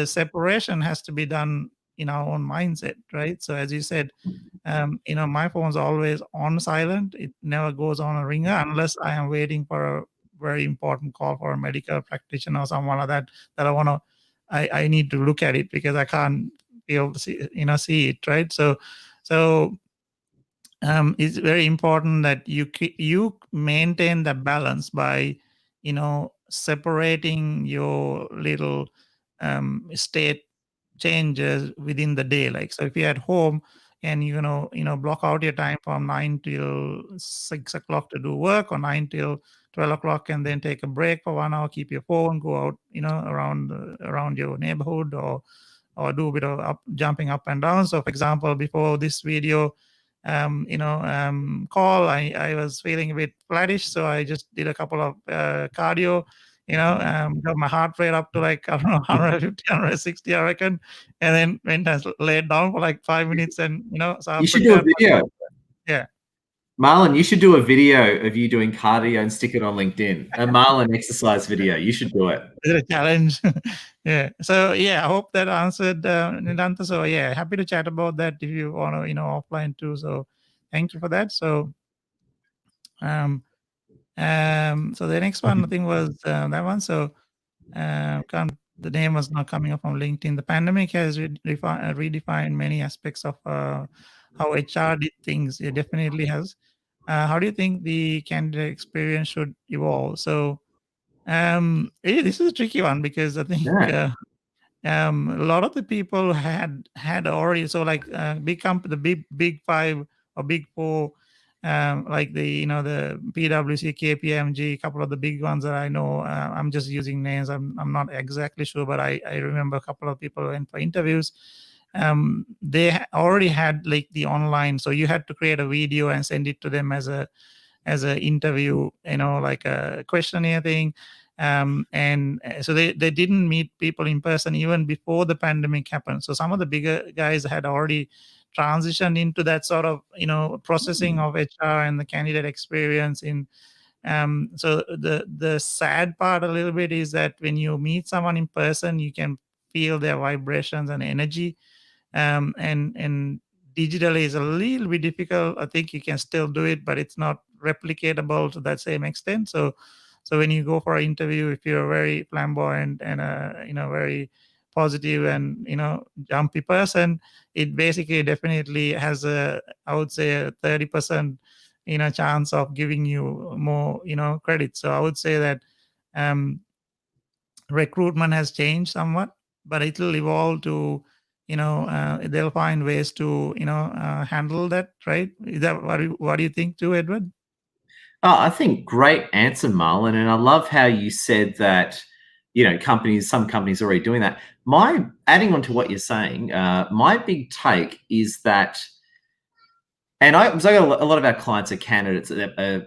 separation has to be done in our own mindset, right? So as you said, my phone's always on silent. It never goes on a ringer unless I am waiting for a very important call for a medical practitioner or someone like that I need to look at it because I can't be able to see it, right? So it's very important that you maintain the balance by separating your little state changes within the day. Like, so if you're at home and block out your time from 9 till 6 o'clock to do work, or 9 till 12 o'clock, and then take a break for 1 hour, keep your phone, go out around your neighborhood, or do a bit of jumping up and down. So for example, before this video call, I was feeling a bit flattish, so I just did a couple of cardio, got my heart rate up to like, I don't know, 150, 160, I reckon. And then went and laid down for like 5 minutes, and so I you should do a video. Yeah. Marlon, you should do a video of you doing cardio and stick it on LinkedIn. A Marlon exercise video. You should do it. Is it a challenge? Yeah. So yeah, I hope that answered Nilantha. So yeah, happy to chat about that if you want to, offline too. So thank you for that. So so the next one I think was that one. So the name was not coming up on LinkedIn. The pandemic has redefined many aspects of how HR did things. It definitely has. How do you think the candidate experience should evolve? So this is a tricky one because I think a lot of the people had already, so like big company, the big 5 or big 4, like the the PwC, KPMG, a couple of the big ones that I know. I'm just using names. I'm not exactly sure, but I remember a couple of people went for interviews. They already had like the online, so you had to create a video and send it to them as a interview, like a questionnaire thing. And so they didn't meet people in person even before the pandemic happened. So some of the bigger guys had already transitioned into that sort of, processing of HR and the candidate experience in. So the sad part a little bit is that when you meet someone in person, you can feel their vibrations and energy. And digitally is a little bit difficult. I think you can still do it, but it's not replicatable to that same extent. So when you go for an interview, if you're a very flamboyant and very positive and jumpy person, it basically definitely has I would say a 30% chance of giving you more credit. So I would say that um, recruitment has changed somewhat, but it will evolve to they'll find ways to handle that, right? Is that what do you think too, Edward? Oh, I think great answer, Marlon. And I love how you said that, some companies are already doing that. Adding on to what you're saying, my big take is that, and so I got a lot of our clients are candidates,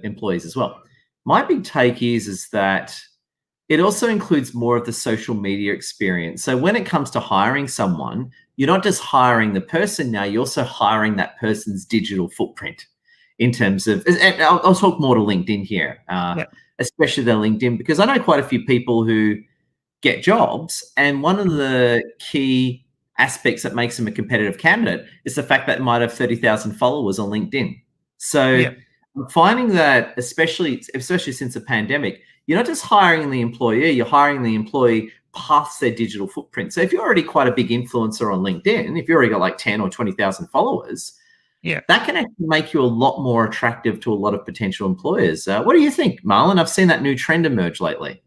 employees as well. My big take is that it also includes more of the social media experience. So when it comes to hiring someone, you're not just hiring the person now, you're also hiring that person's digital footprint in terms of, and I'll talk more to LinkedIn here, especially their LinkedIn, because I know quite a few people who get jobs, and one of the key aspects that makes them a competitive candidate is the fact that it might have 30,000 followers on LinkedIn. So I'm finding that, especially since the pandemic, you're not just hiring the employee, you're hiring the employee past their digital footprint. So if you're already quite a big influencer on LinkedIn, if you already got like 10 or 20,000 followers, that can actually make you a lot more attractive to a lot of potential employers. What do you think, Marlon? I've seen that new trend emerge lately.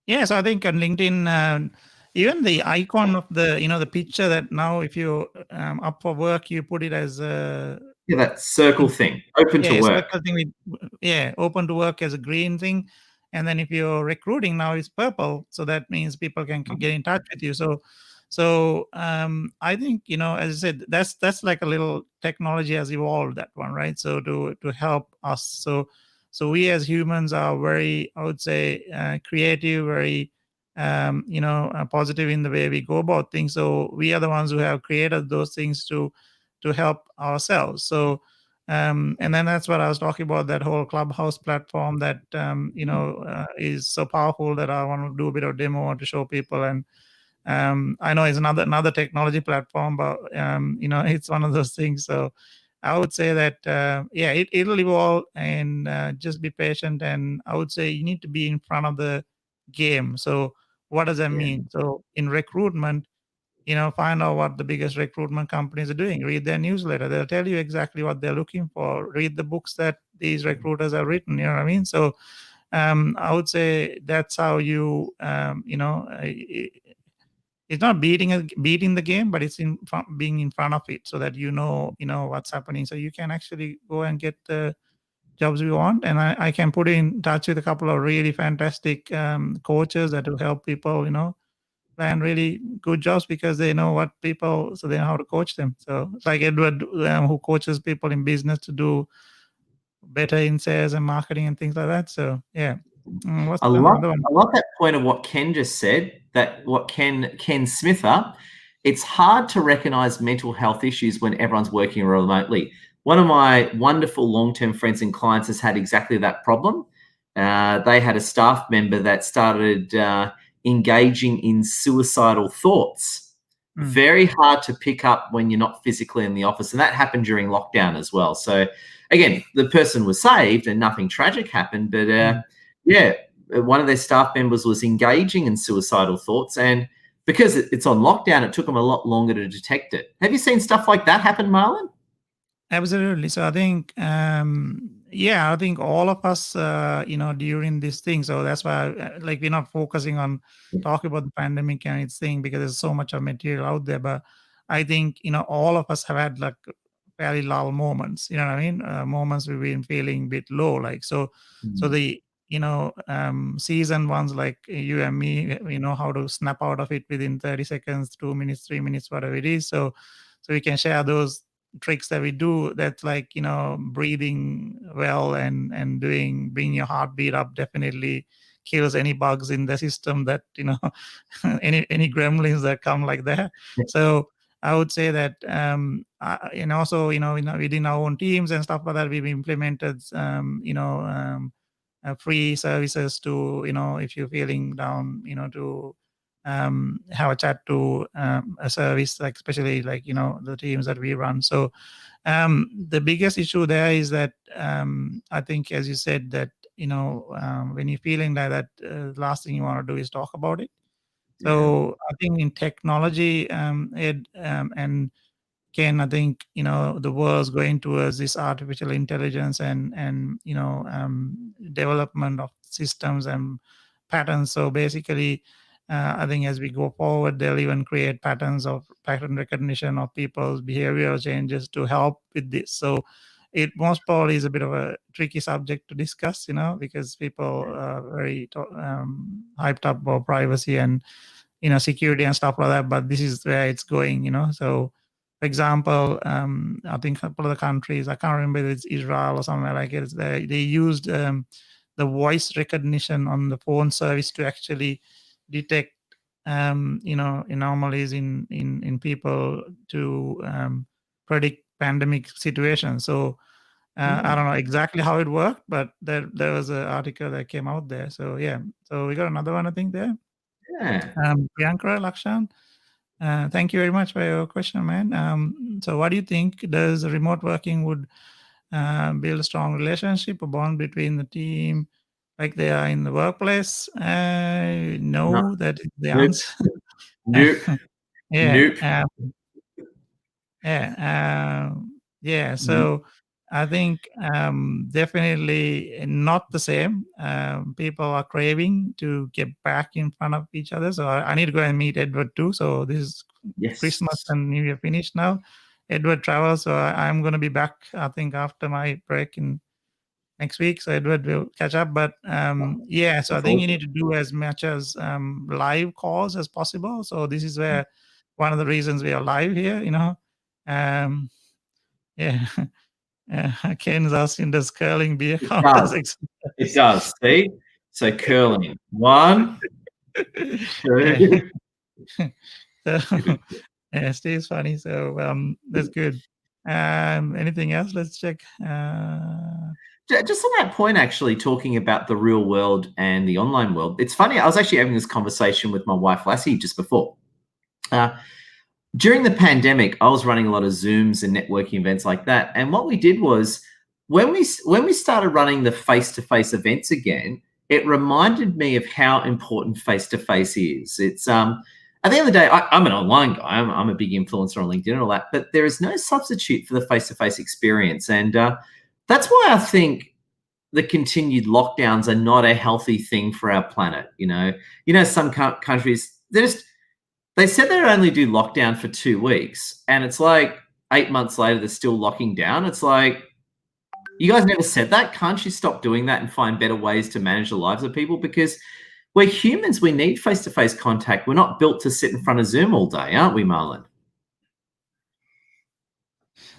Yes, I think on LinkedIn, even the icon of the picture that now if you're up for work, you put it as that circle thing, open to work. Circle thing with, open to work as a green thing. And then if you're recruiting now, it's purple. So that means people can get in touch with you. So I think, as I said, that's like a little technology has evolved, that one, right? So to help us. So we as humans are very, I would say, creative, very, positive in the way we go about things. So we are the ones who have created those things to help ourselves. So and then that's what I was talking about, that whole Clubhouse platform that is so powerful that I want to do a bit of demo to show people. And I know it's another technology platform, but it's one of those things. So I would say that it'll evolve, and just be patient. And I would say you need to be in front of the game. So what does that mean? So in recruitment, find out what the biggest recruitment companies are doing. Read their newsletter. They'll tell you exactly what they're looking for. Read the books that these recruiters have written. You know what I mean? So I would say that's how you, it's not beating the game, but it's being in front of it, so that you know what's happening. So you can actually go and get the jobs we want. And I can put in touch with a couple of really fantastic coaches that will help people, land really good jobs, because they know what people, so they know how to coach them. So it's like Edward, who coaches people in business to do better in sales and marketing and things like that. So what's I another one? love that point of what Ken just said, that what Ken Smither, it's hard to recognize mental health issues when everyone's working remotely. One of my wonderful long-term friends and clients has had exactly that problem. They had a staff member that started engaging in suicidal thoughts. Very hard to pick up when you're not physically in the office. And that happened during lockdown as well. So again, the person was saved and nothing tragic happened, but one of their staff members was engaging in suicidal thoughts, and because it's on lockdown, it took them a lot longer to detect it. Have you seen stuff like that happen, Marlon? Absolutely. So I think, I think all of us, during this thing. So that's why, we're not focusing on talking about the pandemic and its thing, because there's so much of material out there. But I think, all of us have had like fairly lull moments. You know what I mean? Moments we've been feeling a bit low. So the seasoned ones like you and me, we know how to snap out of it within 30 seconds, 2 minutes, 3 minutes, whatever it is. So we can share those tricks that we do. That's like, breathing well and bring your heartbeat up definitely kills any bugs in the system that, any gremlins that come like that. So I would say that, and also, within our own teams and stuff like that, we've implemented, free services to, if you're feeling down, to have a chat to a service, like especially like, the teams that we run. So the biggest issue there is that I think, as you said, that, when you're feeling like that, last thing you want to do is talk about it. So I think in technology, Ed, and Ken, I think, the world's going towards this artificial intelligence and development of systems and patterns. So basically, I think as we go forward, they'll even create pattern recognition of people's behavioral changes to help with this. So it most probably is a bit of a tricky subject to discuss, because people are very hyped up about privacy and, security and stuff like that. But this is where it's going, So, for example, I think a couple of the countries, I can't remember if it's Israel or somewhere like it, they used the voice recognition on the phone service to actually detect, anomalies in people to predict pandemic situations. So I don't know exactly how it worked, but there was an article that came out there. So yeah, so we got another one, I think, there. Yeah. Priyanka Lakshan, thank you very much for your question, man. So what do you think? Does remote working would build a strong relationship, a bond between the team like they are in the workplace? No, No. that is the Nope. answer. Nope. Yeah. Nope. Yeah. So I think definitely not the same. People are craving to get back in front of each other. So I need to go and meet Edward too. So this is Yes. Christmas and New Year finished now. Edward travels, so I'm going to be back, I think, after my break in next week. So Edward will catch up. But yeah, so I think you need to do as much as live calls as possible. So this is where one of the reasons we are live here, yeah. Ken's asking, does curling be a count as exercise? It does. See? So curling. 1, 2. So, yeah, Steve's funny. So that's good. Anything else? Let's check. Just on that point, actually, talking about the real world and the online world, it's funny. I was actually having this conversation with my wife, Lassie, just before. During the pandemic, I was running a lot of Zooms and networking events like that. And what we did was when we started running the face-to-face events again, it reminded me of how important face-to-face is. It's at the end of the day, I'm an online guy. I'm a big influencer on LinkedIn and all that, but there is no substitute for the face-to-face experience. And that's why I think the continued lockdowns are not a healthy thing for our planet. Some countries, they said they'd only do lockdown for 2 weeks, and it's like 8 months later, they're still locking down. It's like, you guys never said that. Can't you stop doing that and find better ways to manage the lives of people? Because we're humans. We need face-to-face contact. We're not built to sit in front of Zoom all day, aren't we, Marlon?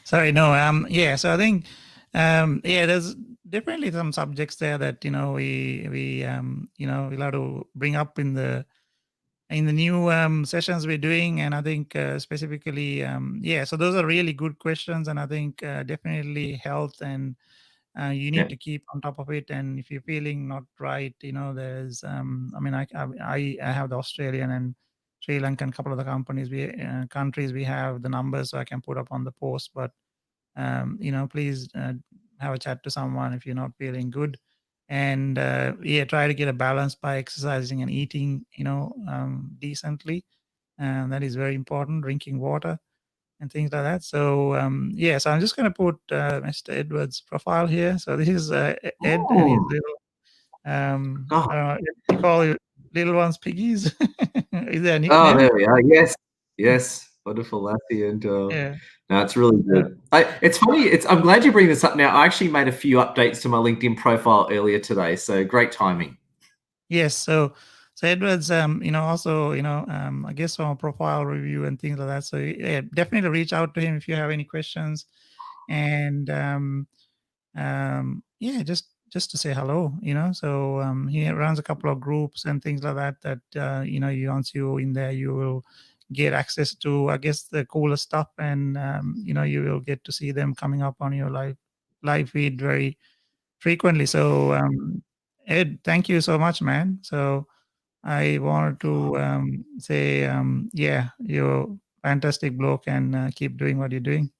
Sorry, no. Yeah. So I think, yeah, there's definitely some subjects there that we'll have to bring up in the new sessions we're doing. And I think specifically, yeah, so those are really good questions. And I think definitely health, and you need to keep on top of it. And if you're feeling not right, there's, I mean, I have the Australian and Sri Lankan, couple of the countries we have the numbers, so I can put up on the post. But, please have a chat to someone if you're not feeling good. And yeah, try to get a balance by exercising and eating, decently. And that is very important, drinking water and things like that. So yeah, so I'm just going to put Mr. Edward's profile here. So this is Ed and his little, I don't know, you call it little ones piggies. Is there a nickname? Oh, there we are. Yes. Wonderful, Lassie. And yeah. no, it's really good. It's funny. I'm glad you bring this up now. I actually made a few updates to my LinkedIn profile earlier today, so great timing. Yes. So Edward's, also, I guess from a profile review and things like that. So yeah, definitely reach out to him if you have any questions. And yeah, just just to say hello, So he runs a couple of groups and things like that. Once you're in there, you will get access to, I guess, the coolest stuff, and you will get to see them coming up on your live feed very frequently. So Ed, thank you so much, man. So I wanted to say, yeah, you're fantastic bloke, and keep doing what you're doing.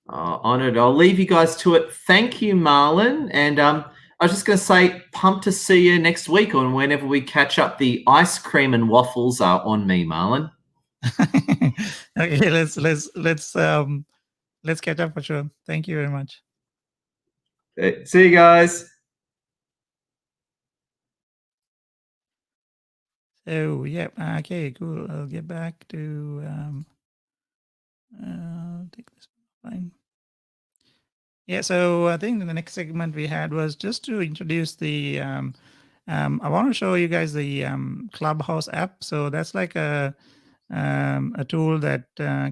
Honored. I'll leave you guys to it. Thank you, Marlon. And I was just going to say, pumped to see you next week or whenever we catch up. The ice cream and waffles are on me, Marlon. Okay, let's catch up for sure. Thank you very much. Okay, see you guys. So yeah, okay, cool. I'll get back to take this fine. Yeah, so I think the next segment we had was just to introduce the. I want to show you guys the Clubhouse app. So that's like a tool that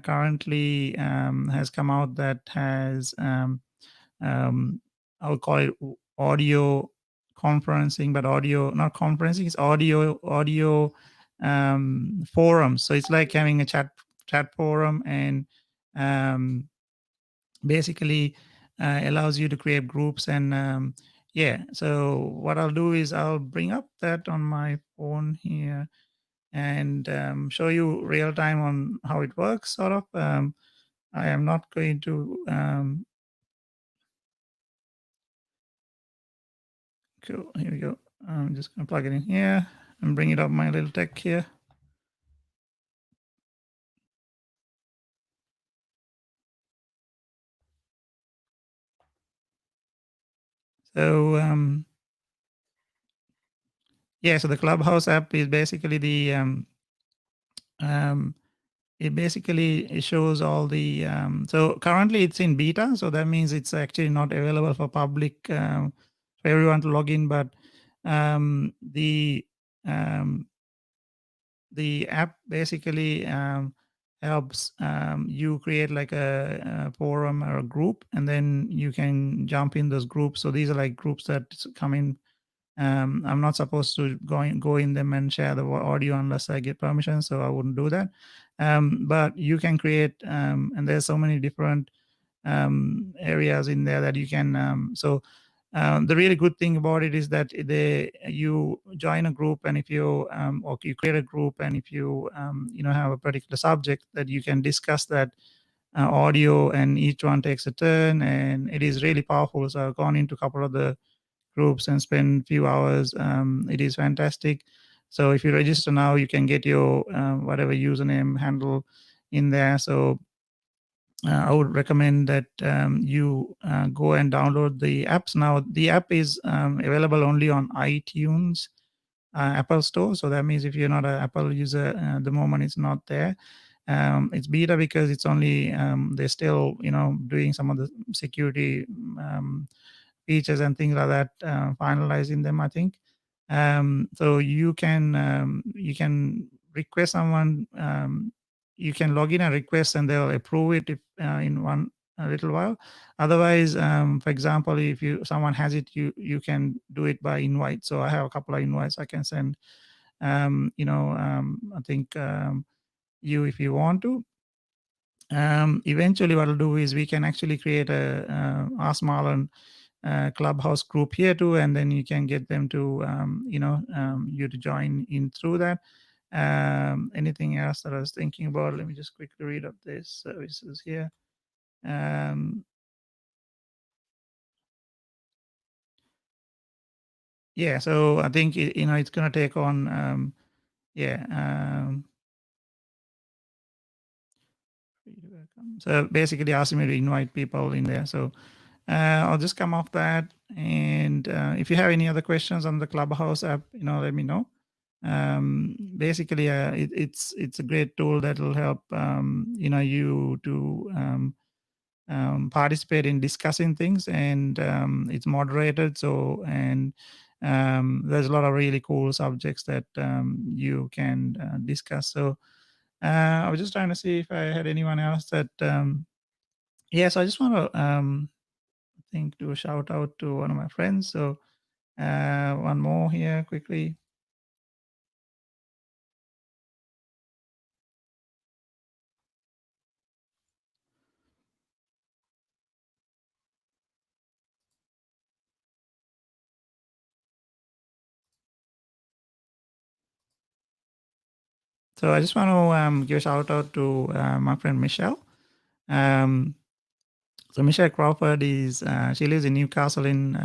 currently has come out that has I'll call it audio conferencing, but audio not conferencing. It's audio forums. So it's like having a chat forum, and basically allows you to create groups. And yeah, so what I'll do is I'll bring up that on my phone here and show you real time on how it works, sort of. I am not going to cool, here we go. I'm just going to plug it in here and bring it up my little tech here. So yeah, so the Clubhouse app is basically the it shows all the so currently it's in beta, so that means it's actually not available for public for everyone to log in, but the app basically helps you create like a forum or a group, and then you can jump in those groups. So these are like groups that come in. I'm not supposed to go in them and share the audio unless I get permission, so I wouldn't do that. But you can create, and there's so many different areas in there that you can. The really good thing about it is that you join a group, and if you or you create a group, and if you have a particular subject that you can discuss that audio, and each one takes a turn, and it is really powerful. So I've gone into a couple of the groups and spend a few hours. It is fantastic. So if you register now, you can get your whatever username handle in there. So I would recommend that you go and download the apps. Now, the app is available only on iTunes, Apple Store. So that means if you're not an Apple user at the moment, it's not there. It's beta because it's only they're still doing some of the security features and things like that, finalizing them, I think. So you can request someone. You can log in and request, and they'll approve it if, in a little while. Otherwise, for example, if someone has it, you can do it by invite. So I have a couple of invites I can send. I think you, if you want to. Eventually, what I'll do is we can actually create a Ask Marlon Clubhouse group here too, and then you can get them to you to join in through that. Anything else that I was thinking about? Let me just quickly read up this services here. Yeah, so I think it's going to take on so basically asking me to invite people in there. So I'll just come off that. And if you have any other questions on the Clubhouse app, let me know. Basically, it's a great tool that will help you to participate in discussing things, and it's moderated. So and there's a lot of really cool subjects that you can discuss. So I was just trying to see if I had anyone else that. Yes, I just want to. think, do a shout out to one of my friends. So one more here quickly. So I just want to give a shout out to my friend Michelle. So Michelle Crawford is she lives in Newcastle in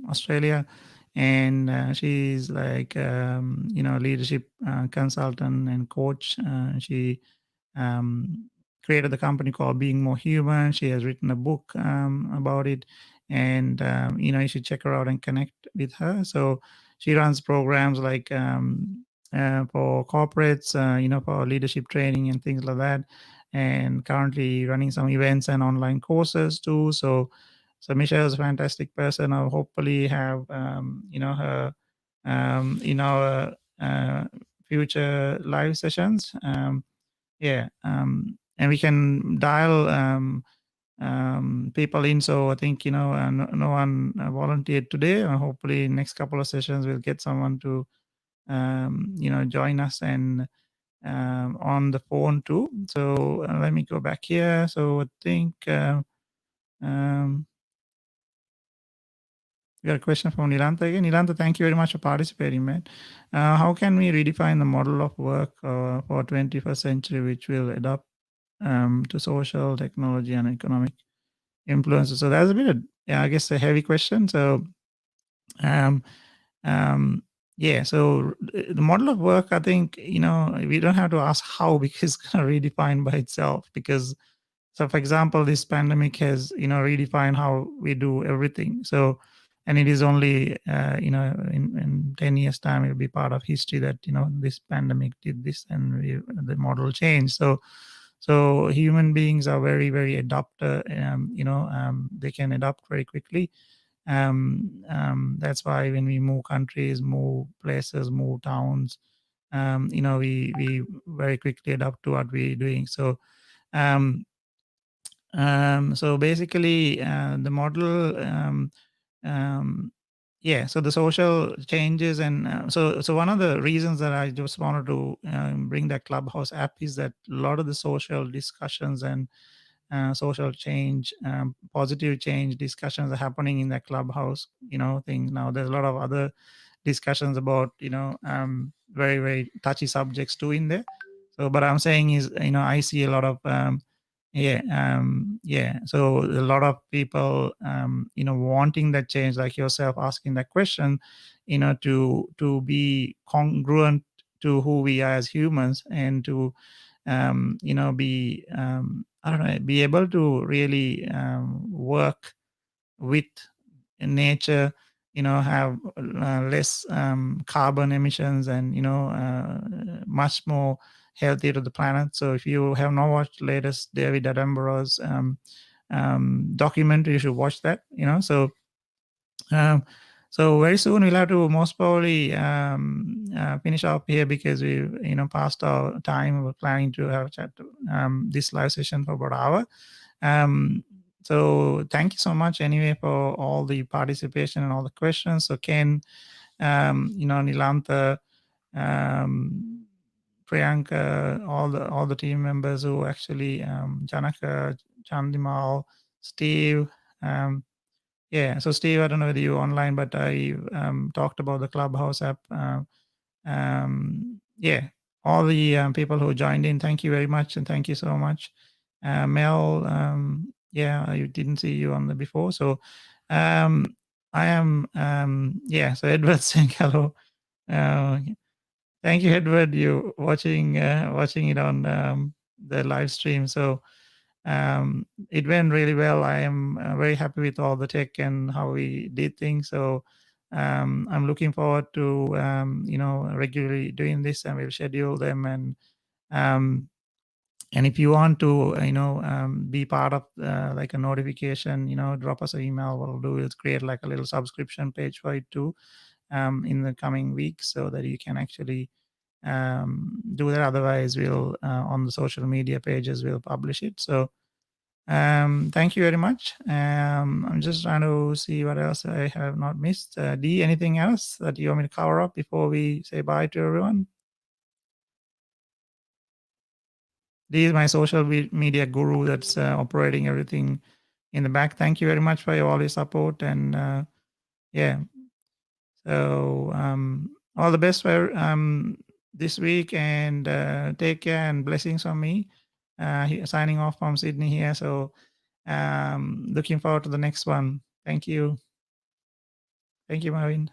Australia, and she's like leadership consultant and coach. She created the company called Being More Human. She has written a book about it, and you should check her out and connect with her. So she runs programs like for corporates, for leadership training and things like that, and currently running some events and online courses too. So Michelle is a fantastic person. I'll hopefully have her in our future live sessions. And we can dial people in. So I think no one volunteered today. Hopefully, next couple of sessions we'll get someone to join us and on the phone too. So let me go back here. So I think we got a question from Nilanta again. Nilanta, thank you very much for participating, man. How can we redefine the model of work for 21st century, which will adapt to social, technology, and economic influences? So that's a bit of, I guess, a heavy question. So, so the model of work, I think, we don't have to ask how, because it's going to redefine by itself. Because, so for example, this pandemic has, redefined how we do everything. So, and it is only, in 10 years' time, it'll be part of history that, this pandemic did this and the model changed. So human beings are very, very adapter. They can adapt very quickly. That's why when we move countries, move places, move towns, we very quickly adapt to what we're doing. So, so basically, the model, so the social changes, and so one of the reasons that I just wanted to bring that Clubhouse app is that a lot of the social discussions and social change, positive change discussions are happening in the Clubhouse, thing. Now there's a lot of other discussions about, very, very touchy subjects too in there. So, but I'm saying is, I see a lot of, so a lot of people, wanting that change, like yourself asking that question, to be congruent to who we are as humans, and to, be, I don't know, be able to really work with nature, have less carbon emissions, and much more healthy to the planet. So if you have not watched latest David Attenborough's documentary, you should watch that. Um, so very soon we'll have to most probably finish up here, because we passed our time. We're planning to have a chat this live session for about an hour. So thank you so much anyway for all the participation and all the questions. So Ken, Nilanta, Priyanka, all the team members who actually, Janaka, Chandimal, Steve. So Steve, I don't know whether you're online, but I talked about the Clubhouse app. All the people who joined in, thank you very much, and thank you so much. Mel, I didn't see you on the before. So I am, so Edward saying hello. Thank you, Edward. You watching it on the live stream. So it went really well. I am very happy with all the tech and how we did things. So I'm looking forward to regularly doing this, and we'll schedule them. And if you want to be part of like a notification, drop us an email. What we'll do is create like a little subscription page for it too in the coming weeks, so that you can actually do that. Otherwise, we'll on the social media pages we'll publish it. So Thank you very much. I'm just trying to see what else I have not missed. Dee, anything else that you want me to cover up before we say bye to everyone? Dee is my social media guru that's operating everything in the back. Thank you very much for all your support. And yeah, so all the best for this week, and take care, and blessings from me. Signing off from Sydney here. So looking forward to the next one. Thank you. Thank you, Marvin.